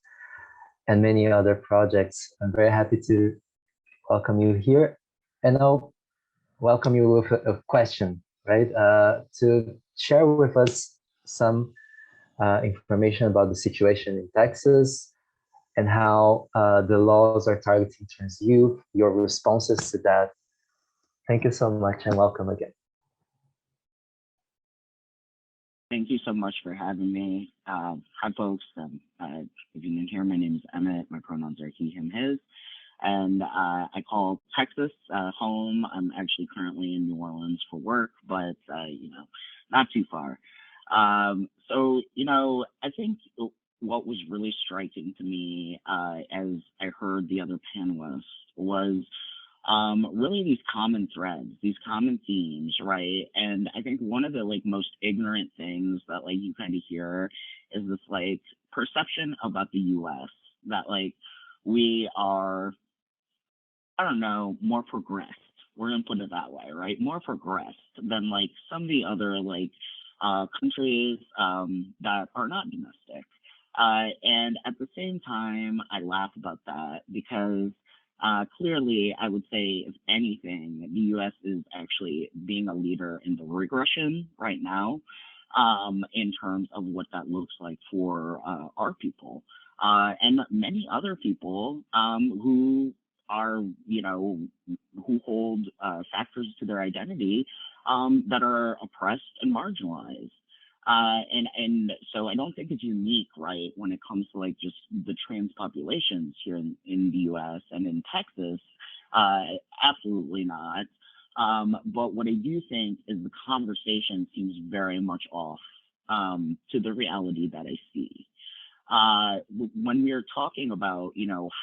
and many other projects. I'm very happy to welcome you here. And I'll welcome you with a question, right? To share with us some information about the situation in Texas and how the laws are targeting trans youth, your responses to that. Thank you so much and welcome again. Thank you so much for having me. Hi, folks. If you didn't hear, my name is Emmett. My pronouns are he, him, his. And I call Texas home. I'm actually currently in New Orleans for work, but, you know, not too far. So, you know, I think what was really striking to me as I heard the other panelists was really these common threads, these common themes, right? And I think one of the like most ignorant things that like you kind of hear is this like perception about the US that like we are, I don't know, more progressed. We're gonna put it that way, right? More progressed than like some of the other like countries that are not domestic. And at the same time, I laugh about that because clearly, I would say, if anything, the US is actually being a leader in the regression right now in terms of what that looks like for our people and many other people who are, who hold factors to their identity that are oppressed and marginalized. And so I don't think it's unique, right, when it comes to like just the trans populations here in the US and in Texas. Absolutely not. But what I do think is the conversation seems very much off to the reality that I see. When we're talking about,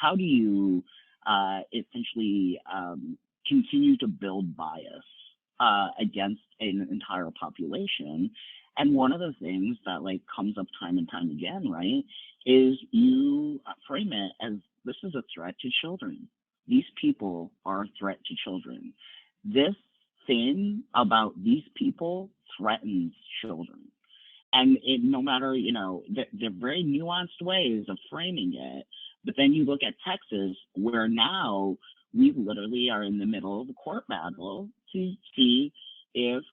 how do you essentially continue to build bias against an entire population? And one of the things that like comes up time and time again, right, is you frame it as this is a threat to children. These people are a threat to children. This thing about these people threatens children. And no matter, they're very nuanced ways of framing it. But then you look at Texas, where now we literally are in the middle of a court battle to see if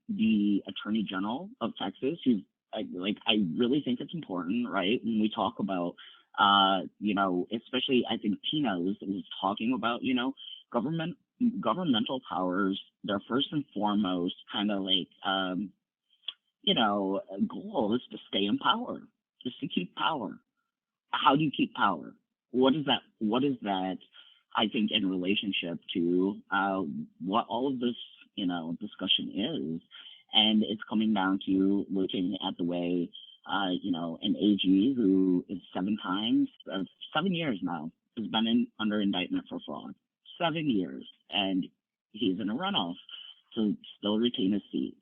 the Attorney General of Texas, who's I really think it's important, right? When we talk about, especially I think Tina was talking about, governmental powers, their first and foremost kind of like, goal is to stay in power, just to keep power. How do you keep power? What is that, I think, in relationship to what all of this, discussion is? And it's coming down to looking at the way, an AG who is 7 years now, has been under indictment for fraud. 7 years. And he's in a runoff to still retain his seat.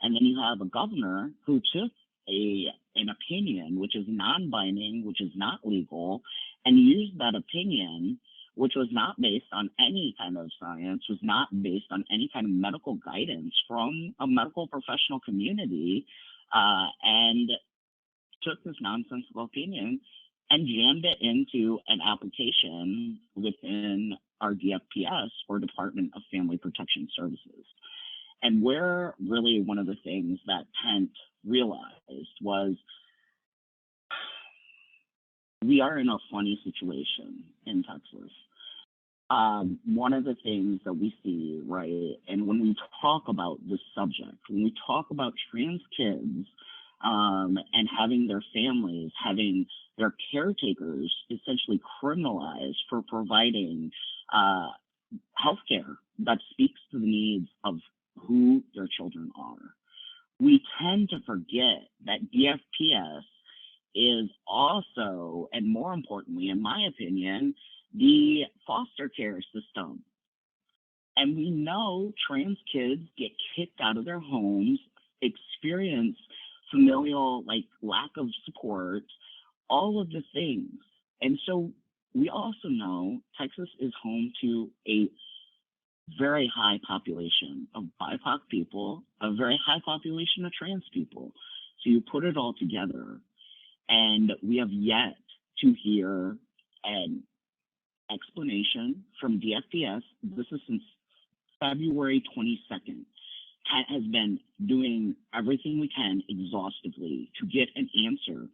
And then you have a governor who took an opinion which is non-binding, which is not legal, and used that opinion, which was not based on any kind of science, was not based on any kind of medical guidance from a medical professional community, and took this nonsensical opinion and jammed it into an application within our DFPS, or Department of Family Protection Services. And where really one of the things that Kent realized was we are in a funny situation in Texas. One of the things that we see, right, and when we talk about this subject, when we talk about trans kids and having their families, having their caretakers essentially criminalized for providing healthcare that speaks to the needs of who their children are, we tend to forget that DFPS is also, and more importantly, in my opinion, the foster care system. And we know trans kids get kicked out of their homes, experience familial lack of support, all of the things. And so we also know Texas is home to a very high population of BIPOC people, a very high population of trans people. So you put it all together, and we have yet to hear an explanation from DFPS. This is since February 22nd. Kat has been doing everything we can exhaustively to get an answer.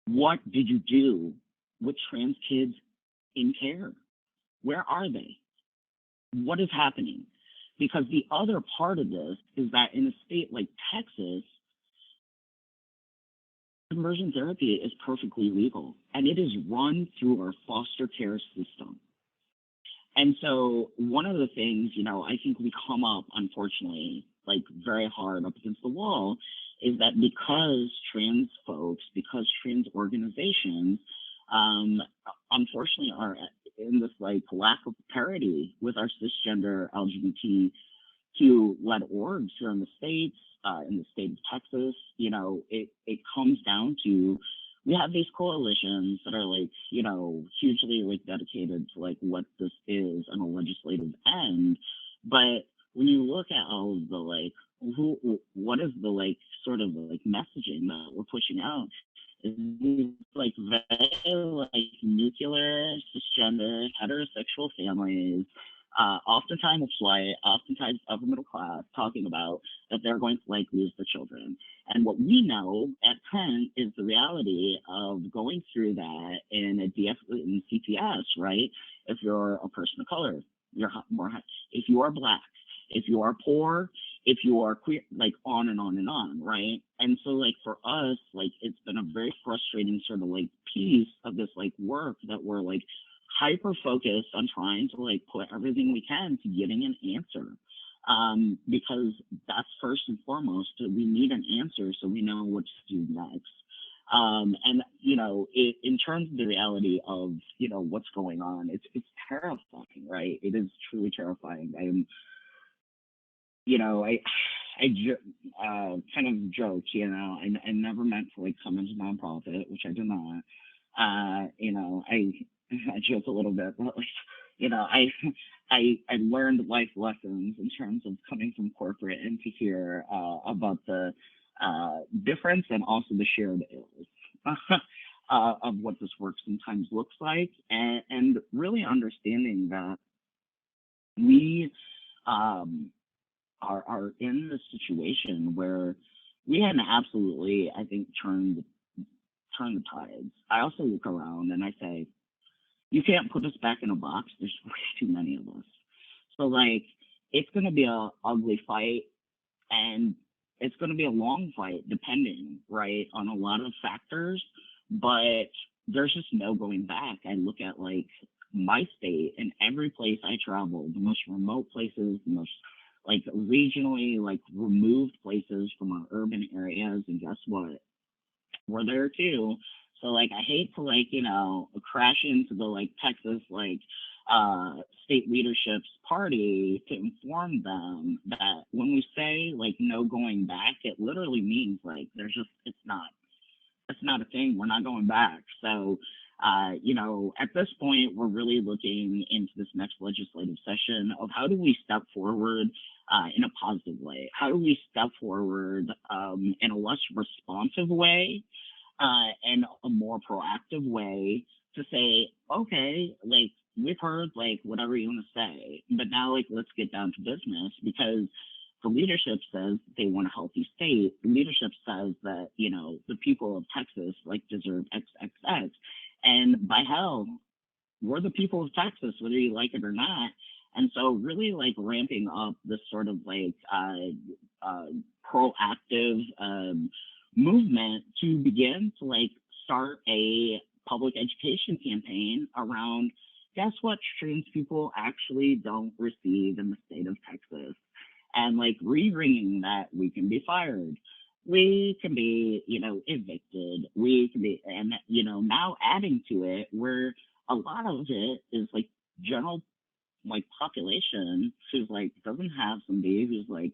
What did you do with trans kids in care? Where are they? What is happening? Because the other part of this is that in a state like Texas, conversion therapy is perfectly legal, and it is run through our foster care system. And so one of the things, I think we come up, unfortunately, very hard up against the wall, is that because trans folks, because trans organizations, unfortunately are in this lack of parity with our cisgender LGBTQ-led orgs here in the States, in the state of Texas, it comes down to, we have these coalitions that are hugely dedicated to what this is on a legislative end. But when you look at all of the what is the like sort of like messaging that we're pushing out is these like very like nuclear, cisgender, heterosexual families, oftentimes white, oftentimes upper middle class, talking about that they're going to like lose their children. And what we know at Penn is the reality of going through that in a in CPS, right? If you're a person of color, you're more, if you are Black, if you are poor, if you are queer, like on and on and on, right? And so like for us, like it's been a very frustrating sort of like piece of this like work that we're like hyper focused on trying to like put everything we can to getting an answer. Because that's first and foremost, we need an answer so we know what to do next. And you know, in terms of the reality of, you know, what's going on, it's terrifying, right? It is truly terrifying. I am, you know, I kind of joke, you know, I never meant to like come into nonprofit, which I do not. You know, I joke a little bit, but like, you know, I learned life lessons in terms of coming from corporate and to hear about the difference and also the shared ills of what this work sometimes looks like, and really understanding that we are in this situation where we hadn't absolutely, I think, turn the tides. I also look around and I say, you can't put us back in a box. There's way too many of us. So like, it's going to be a ugly fight, and it's going to be a long fight, depending, right, on a lot of factors. But there's just no going back. I look at like my state and every place I travel, the most remote places, the most like regionally like removed places from our urban areas, and guess what? We're there too. So like I hate to like, you know, crash into the like Texas like state leadership's party to inform them that when we say like no going back, it literally means like there's just it's not a thing. We're not going back. So you know, at this point, we're really looking into this next legislative session of how do we step forward in a positive way? How do we step forward in a less responsive way and a more proactive way to say, okay, like we've heard like whatever you want to say, but now like let's get down to business, because the leadership says they want a healthy state. The leadership says that, you know, the people of Texas like deserve XXX. And by hell, we're the people of Texas, whether you like it or not. And so really like ramping up this sort of like proactive movement to begin to like start a public education campaign around, guess what trans people actually don't receive in the state of Texas. And like re-ringing that we can be fired, we can be, you know, evicted, we can be, and, you know, now adding to it where a lot of it is like general like population who's like doesn't have somebody who's like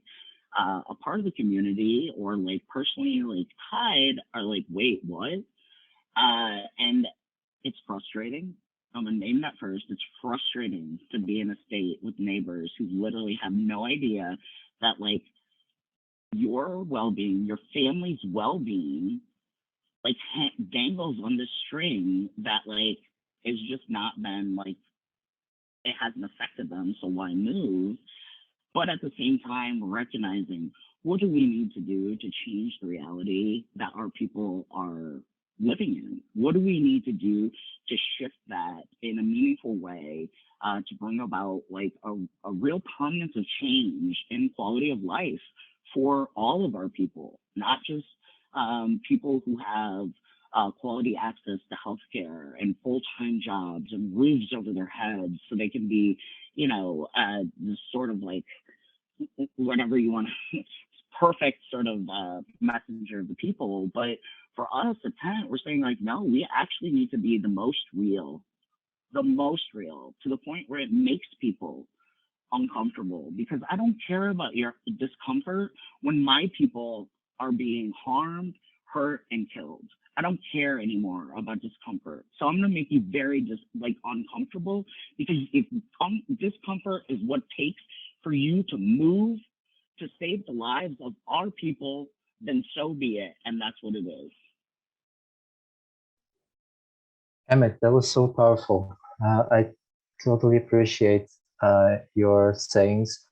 a part of the community or like personally like tied are like, wait, what? And it's frustrating. I'm gonna name that first. It's frustrating to be in a state with neighbors who literally have no idea that like your well-being, your family's well-being, like dangles on this string that like has just not been like, it hasn't affected them, so why move? But at the same time, recognizing what do we need to do to change the reality that our people are living in? What do we need to do to shift that in a meaningful way to bring about like a real permanence of change in quality of life for all of our people, not just people who have quality access to healthcare and full-time jobs and roofs over their heads so they can be, you know, this sort of like, whatever you want, perfect sort of messenger of the people. But for us at Penn, we're saying like, no, we actually need to be the most real to the point where it makes people uncomfortable, because I don't care about your discomfort when my people are being harmed, hurt, and killed. I don't care anymore about discomfort. So I'm gonna make you very just like uncomfortable, because if discomfort is what takes for you to move, to save the lives of our people, then so be it. And that's what it is. Emmett, that was so powerful. I totally appreciate your sayings.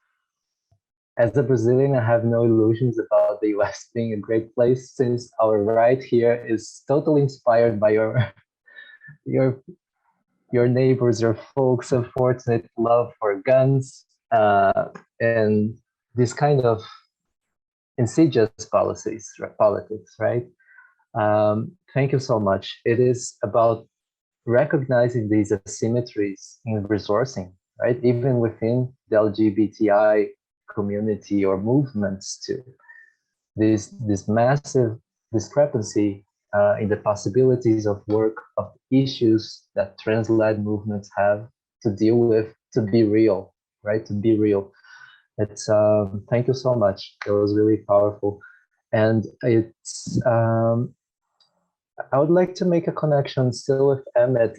As a Brazilian, I have no illusions about the US being a great place, since our right here is totally inspired by your neighbors, your folks' unfortunate love for guns, and this kind of insidious politics, right? Thank you so much. It is about recognizing these asymmetries in resourcing, right? Even within the LGBTI community or movements too. This massive discrepancy in the possibilities of work, of issues that trans-led movements have to deal with, to be real, right? To be real. It's thank you so much. It was really powerful, and it's I would like to make a connection still with Emmett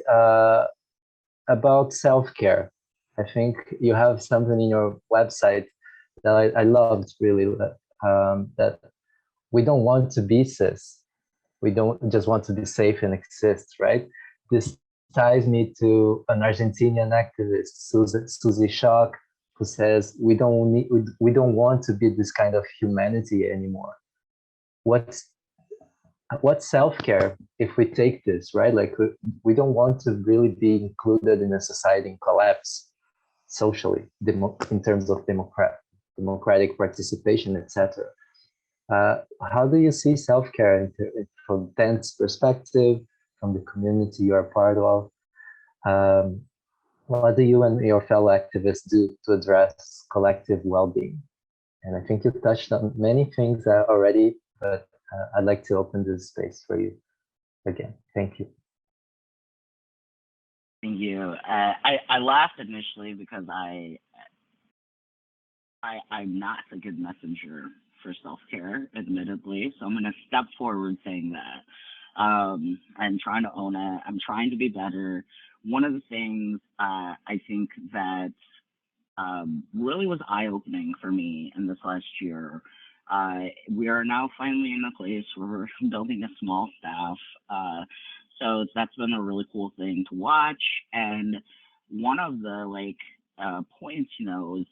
about self-care. I think you have something in your website that I loved really, that we don't want to be cis. We don't just want to be safe and exist, right? This ties me to an Argentinian activist, Susie Shock, who says we don't want to be this kind of humanity anymore. What's self-care if we take this, right? Like we don't want to really be included in a society in collapse socially, in terms of democratic participation, etc. How do you see self-care from Dent's perspective, from the community you are part of? What do you and your fellow activists do to address collective well-being? And I think you touched on many things already, but I'd like to open this space for you again. Thank you. Thank you. I laughed initially because I'm not a good messenger for self-care, admittedly. So I'm going to step forward saying that. I'm trying to own it. I'm trying to be better. One of the things I think that really was eye-opening for me in this last year, we are now finally in a place where we're building a small staff. So that's been a really cool thing to watch. And one of the points, is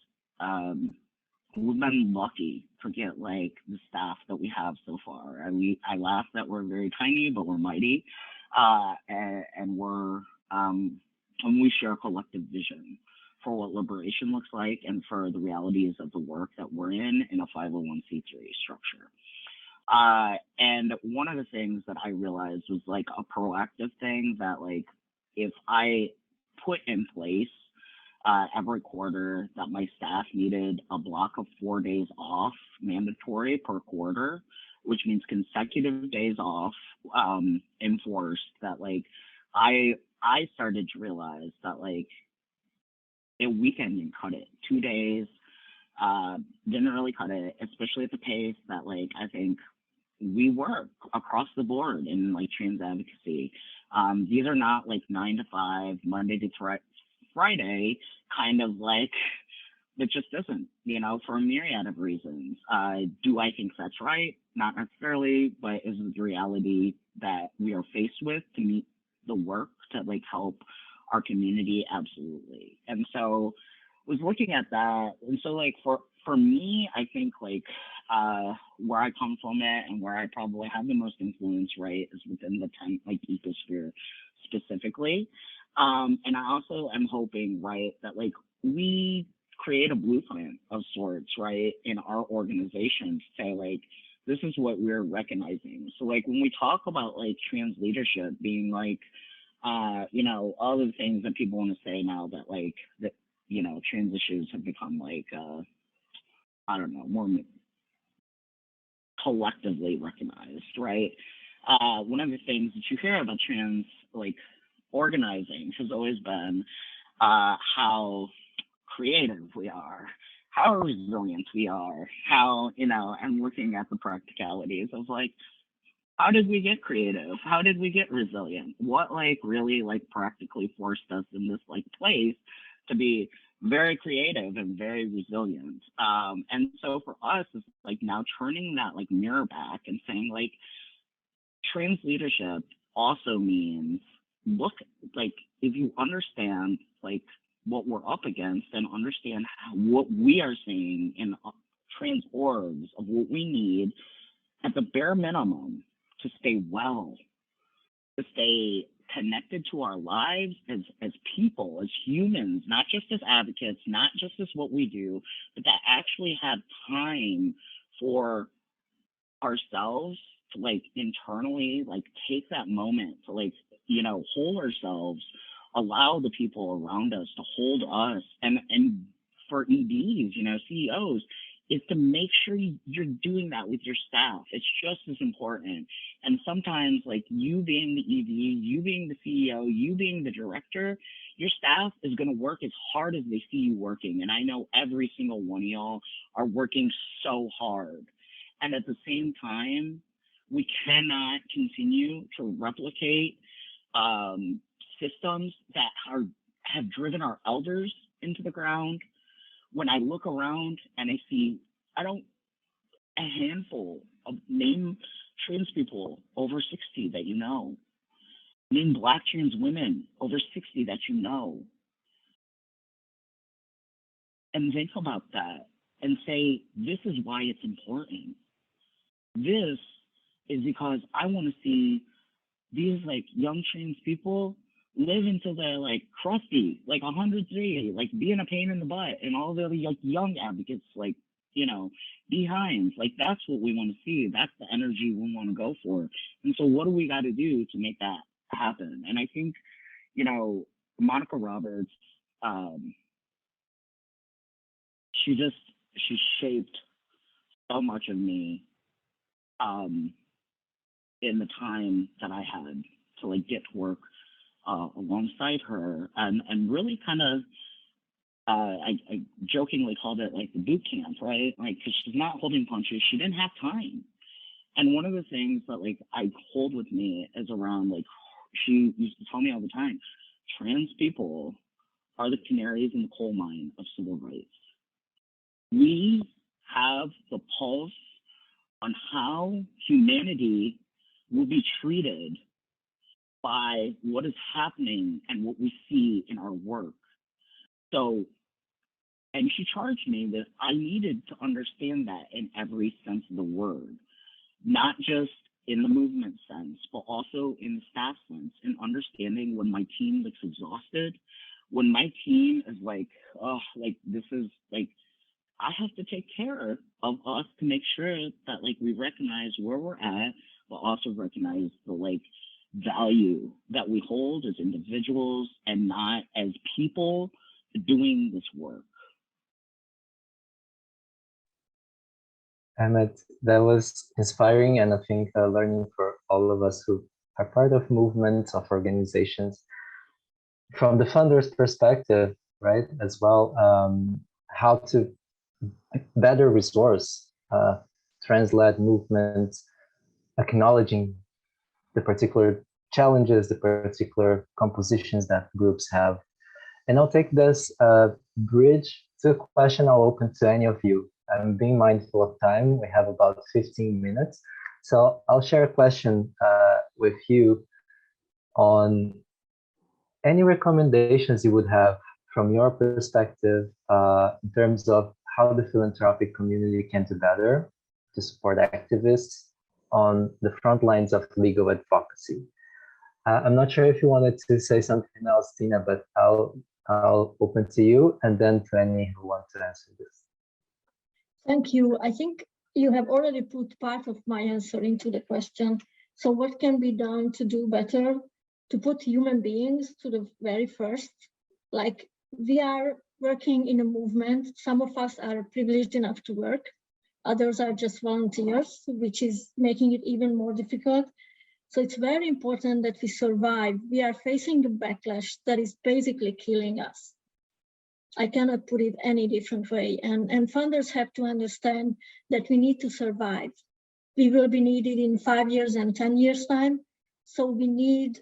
we've been lucky to get the staff that we have so far. I laugh that we're very tiny, but we're mighty, and we're and we share a collective vision for what liberation looks like and for the realities of the work that we're in a 501c3 structure. And one of the things that I realized was a proactive thing that if I put in place every quarter that my staff needed a block of 4 days off mandatory per quarter, which means consecutive days off enforced, that I started to realize that a weekend didn't cut it. 2 days didn't really cut it, especially at the pace that I think we work across the board in trans advocacy. These are not 9 to 5, Monday to Friday, kind of it just isn't, for a myriad of reasons. Do I think that's right? Not necessarily, but is it the reality that we are faced with to meet the work to help our community? Absolutely. And so was looking at that, and so for me, I think where I come from it and where I probably have the most influence, right, is within the tent ecosphere specifically. And I also am hoping, right, that we create a blueprint of sorts, right, in our organization to say this is what we're recognizing. So when we talk about trans leadership being all the things that people want to say now that that trans issues have become I don't know, more collectively recognized, right? One of the things that you hear about trans organizing has always been how creative we are, how resilient we are, how and looking at the practicalities of how did we get creative? How did we get resilient? What really practically forced us in this place to be very creative and very resilient. And so for us, it's like now turning that like mirror back and saying like trans leadership also means, look, like if you understand like what we're up against and understand what we are seeing in trans orgs of what we need at the bare minimum to stay well, to stay connected to our lives as people, as humans, not just as advocates, not just as what we do, but that actually have time for ourselves to like internally like take that moment to like, you know, hold ourselves, allow the people around us to hold us, and for EDs, you know, CEOs, is to make sure you're doing that with your staff. It's just as important. And sometimes like you being the ED, you being the CEO, you being the director, your staff is gonna work as hard as they see you working. And I know every single one of y'all are working so hard. And at the same time, we cannot continue to replicate systems that have driven our elders into the ground. When I look around and I see, a handful of name trans people over 60 that you know, name Black trans women over 60 that you know, and think about that and say, this is why it's important. This is because I want to see these like young trans people live until they're like crusty, like 103, like being a pain in the butt, and all the like young advocates, like, you know, behind. Like that's what we want to see. That's the energy we want to go for. And so what do we got to do to make that happen? And I think, you know, Monica Roberts, she shaped so much of me in the time that I had to like get to work alongside her, and really kind of I jokingly called it like the boot camp, right? Like, because she's not holding punches, she didn't have time. And one of the things that like I hold with me is around like, she used to tell me all the time, trans people are the canaries in the coal mine of civil rights. We have the pulse on how humanity will be treated by what is happening and what we see in our work. So, and she charged me that I needed to understand that in every sense of the word, not just in the movement sense, but also in the staff sense, and understanding when my team looks exhausted, when my team is like, oh, like this is like, I have to take care of us to make sure that like we recognize where we're at, but also recognize the like value that we hold as individuals and not as people doing this work. Emmett, that was inspiring, and I think learning for all of us who are part of movements, of organizations, from the funder's perspective, right, as well, how to better resource trans-led movements, acknowledging the particular challenges, the particular compositions that groups have. And I'll take this bridge to a question I'll open to any of you. I'm being mindful of time. We have about 15 minutes. So I'll share a question with you on any recommendations you would have from your perspective in terms of how the philanthropic community can do better to support activists on the front lines of legal advocacy. I'm not sure if you wanted to say something else, Tina, but I'll open to you and then to any who want to answer this. Thank you. I think you have already put part of my answer into the question. So what can be done to do better, to put human beings to the very first? Like, we are working in a movement. Some of us are privileged enough to work. Others are just volunteers, which is making it even more difficult. So it's very important that we survive. We are facing a backlash that is basically killing us. I cannot put it any different way. And funders have to understand that we need to survive. We will be needed in 5 years and 10 years time. So we need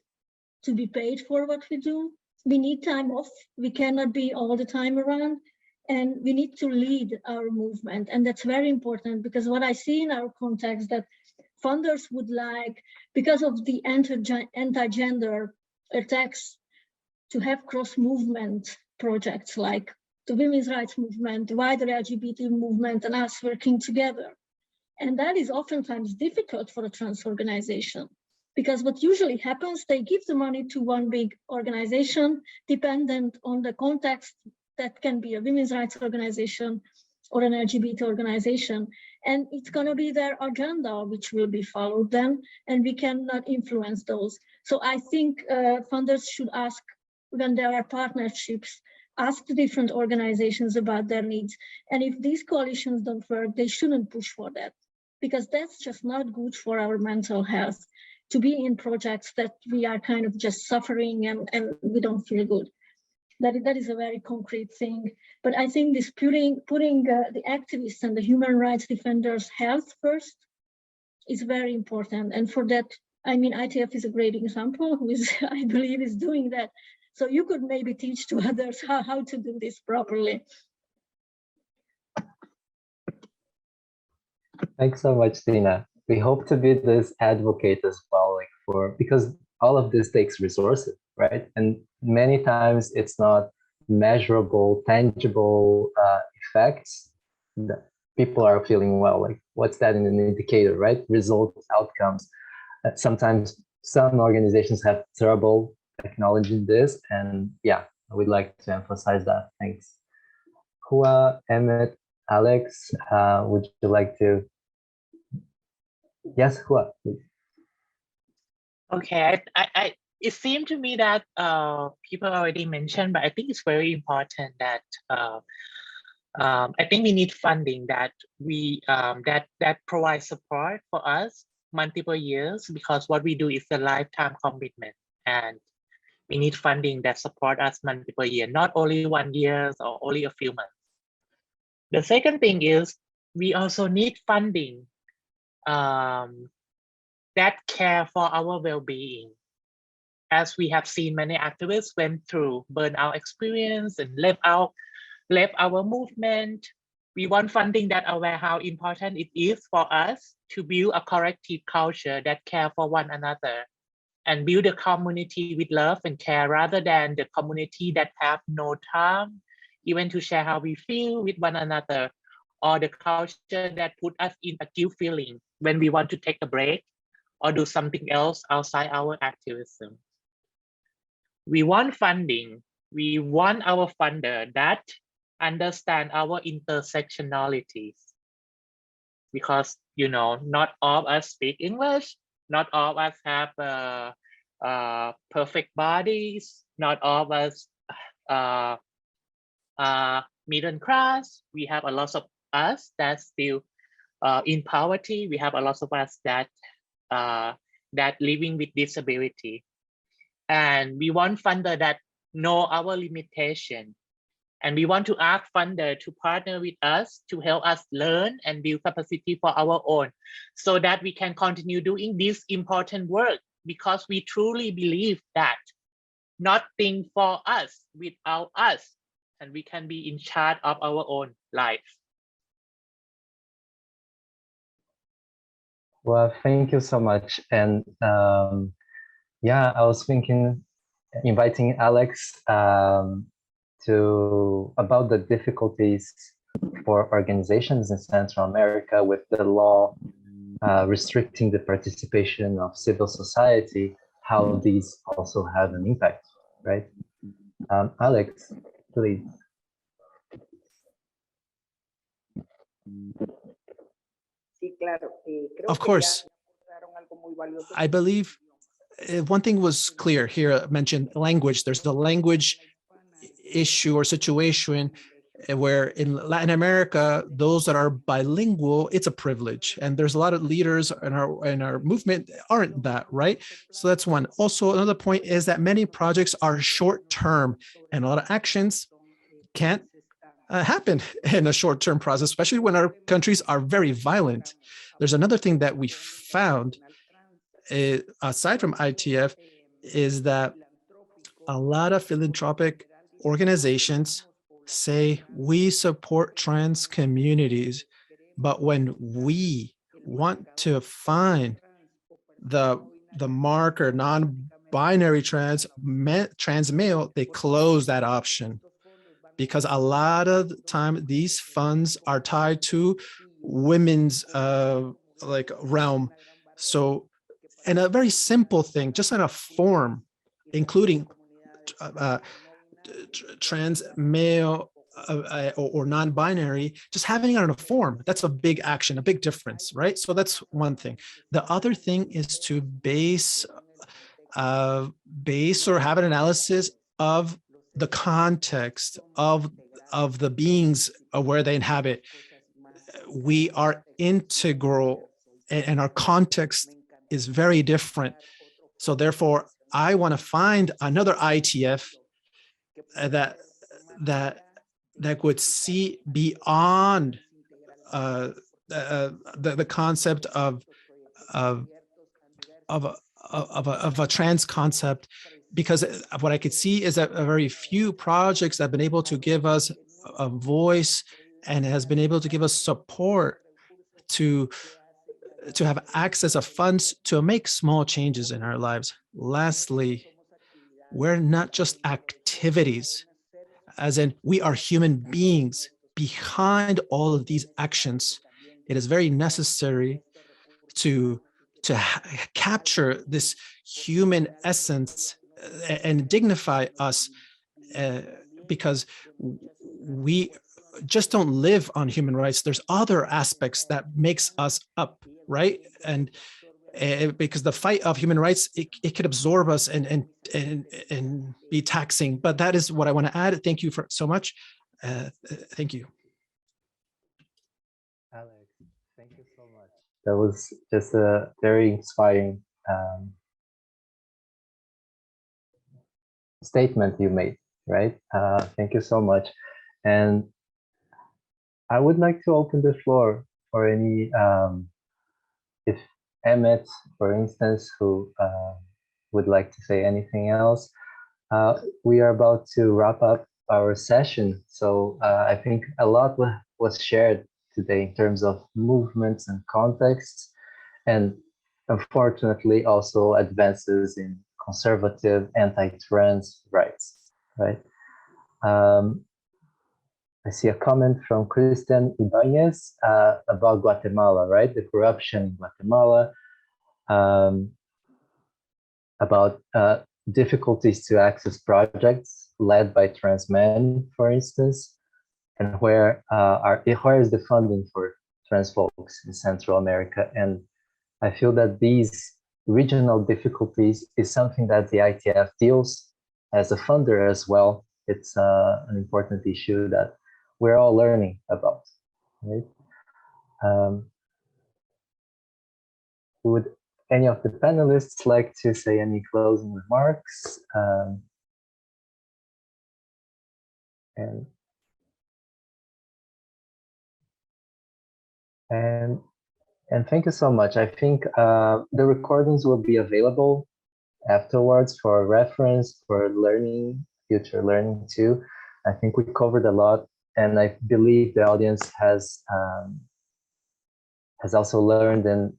to be paid for what we do. We need time off. We cannot be all the time around, and we need to lead our movement. And that's very important, because what I see in our context that funders would like, because of the anti-gender attacks, to have cross-movement projects like the women's rights movement, the wider LGBT movement, and us working together. And that is oftentimes difficult for a trans organization, because what usually happens, they give the money to one big organization, dependent on the context. That can be a women's rights organization or an LGBT organization. And it's going to be their agenda which will be followed then, and we cannot influence those. So I think funders should ask, when there are partnerships, ask the different organizations about their needs. And if these coalitions don't work, they shouldn't push for that, because that's just not good for our mental health, to be in projects that we are kind of just suffering and we don't feel good. That is a very concrete thing. But I think this putting the activists and the human rights defenders' health first is very important. And for that, I mean, ITF is a great example, who is, I believe, is doing that. So you could maybe teach to others how to do this properly. Thanks so much, Tina. We hope to be this advocate as well, because all of this takes resources, right? And many times it's not measurable, tangible effects that people are feeling well. Like, what's that in an indicator, right? Results, outcomes. Sometimes some organizations have trouble acknowledging this, and yeah, I would like to emphasize that. Thanks. Hua, Emmett, Alex, would you like to? Yes, Hua, please. Okay, it seemed to me that people already mentioned, but I think it's very important that I think we need funding that that provides support for us multiple years, because what we do is a lifetime commitment, and we need funding that support us multiple years, not only 1 year or only a few months. The second thing is we also need funding that care for our well-being. As we have seen, many activists went through burnout experience and left our movement. We want funding that aware how important it is for us to build a collective culture that care for one another and build a community with love and care, rather than the community that have no time even to share how we feel with one another, or the culture that put us in a guilt feeling when we want to take a break or do something else outside our activism. We want funding. We want our funder that understand our intersectionalities, because, you know, not all of us speak English, not all of us have perfect bodies, not all of us middle class. We have a lot of us that still in poverty. We have a lot of us that living with disability, and we want funder that know our limitation, and we want to ask funder to partner with us to help us learn and build capacity for our own, so that we can continue doing this important work, because we truly believe that nothing for us without us, and we can be in charge of our own life. Well, thank you so much. And yeah, I was thinking, inviting Alex about the difficulties for organizations in Central America with the law restricting the participation of civil society, how these also have an impact, right? Alex, please. Of course. I believe one thing was clear here, mentioned language. There's a language issue or situation where in Latin America, those that are bilingual, it's a privilege. And there's a lot of leaders in our movement aren't that, right? So that's one. Also, another point is that many projects are short-term, and a lot of actions can't happen in a short-term process, especially when our countries are very violent. There's another thing that we found, aside from ITF, is that a lot of philanthropic organizations say we support trans communities, but when we want to find the marker non-binary trans male, they close that option, because a lot of the time these funds are tied to women's like realm. So, and a very simple thing, just on a form, including trans male or non-binary, just having it on a form, that's a big action, a big difference, right? So that's one thing. The other thing is to base or have an analysis of the context of the beings of where they inhabit. We are integral, and our context is very different. So therefore, I want to find another ITF that would see beyond the concept of a trans concept, because what I could see is that a very few projects have been able to give us a voice and has been able to give us support to have access of funds to make small changes in our lives. Lastly, we're not just activities, as in we are human beings behind all of these actions. It is very necessary to capture this human essence and dignify us, because we just don't live on human rights. There's other aspects that makes us up, right? And because the fight of human rights, it could absorb us and be taxing. But that is what I want to add. Thank you for so much. Thank you. Alex, thank you so much. That was just a very inspiring statement you made, right? Thank you so much. And I would like to open the floor for any, if Emmett, for instance, who would like to say anything else. We are about to wrap up our session. So I think a lot was shared today in terms of movements and contexts, and unfortunately also advances in conservative anti-trans rights, right? I see a comment from Christian Ibanez about Guatemala, right? The corruption in Guatemala, about difficulties to access projects led by trans men, for instance, and where is the funding for trans folks in Central America? And I feel that these regional difficulties is something that the ITF deals as a funder as well. It's an important issue that we're all learning about, right? Would any of the panelists like to say any closing remarks? And thank you so much. I think the recordings will be available afterwards for reference, for learning, future learning too. I think we covered a lot, and I believe the audience has also learned and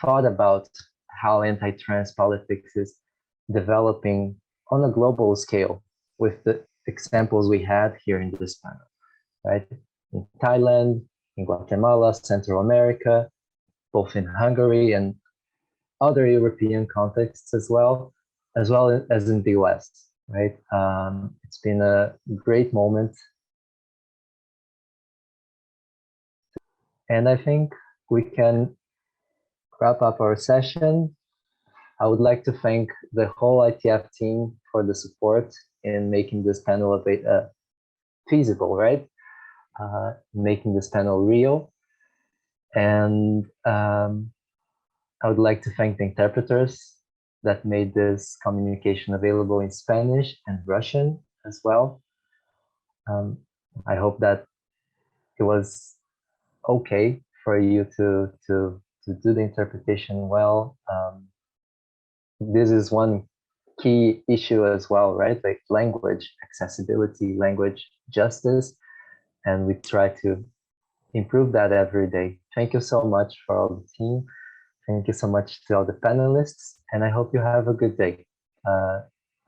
thought about how anti-trans politics is developing on a global scale with the examples we had here in this panel, right? In Thailand, in Guatemala, Central America, both in Hungary and other European contexts as well as in the US, right? It's been a great moment. And I think we can wrap up our session. I would like to thank the whole ITF team for the support in making this panel feasible, right? Making this panel real. And I would like to thank the interpreters that made this communication available in Spanish and Russian as well. I hope that it was okay for you to do the interpretation well. This is one key issue as well, right? Like language accessibility, language justice, and we try to improve that every day. Thank you so much for all the team. Thank you so much to all the panelists, and I hope you have a good day.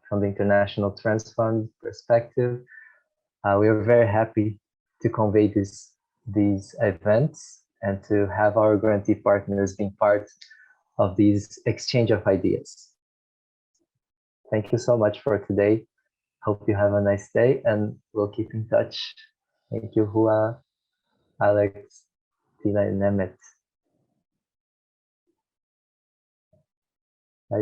From the International Trans Fund perspective, we are very happy to convey these events and to have our grantee partners being part of these exchange of ideas. Thank you so much for today. Hope you have a nice day, and we'll keep in touch. Thank you, Hua, Alex, Tina, and Nemeth.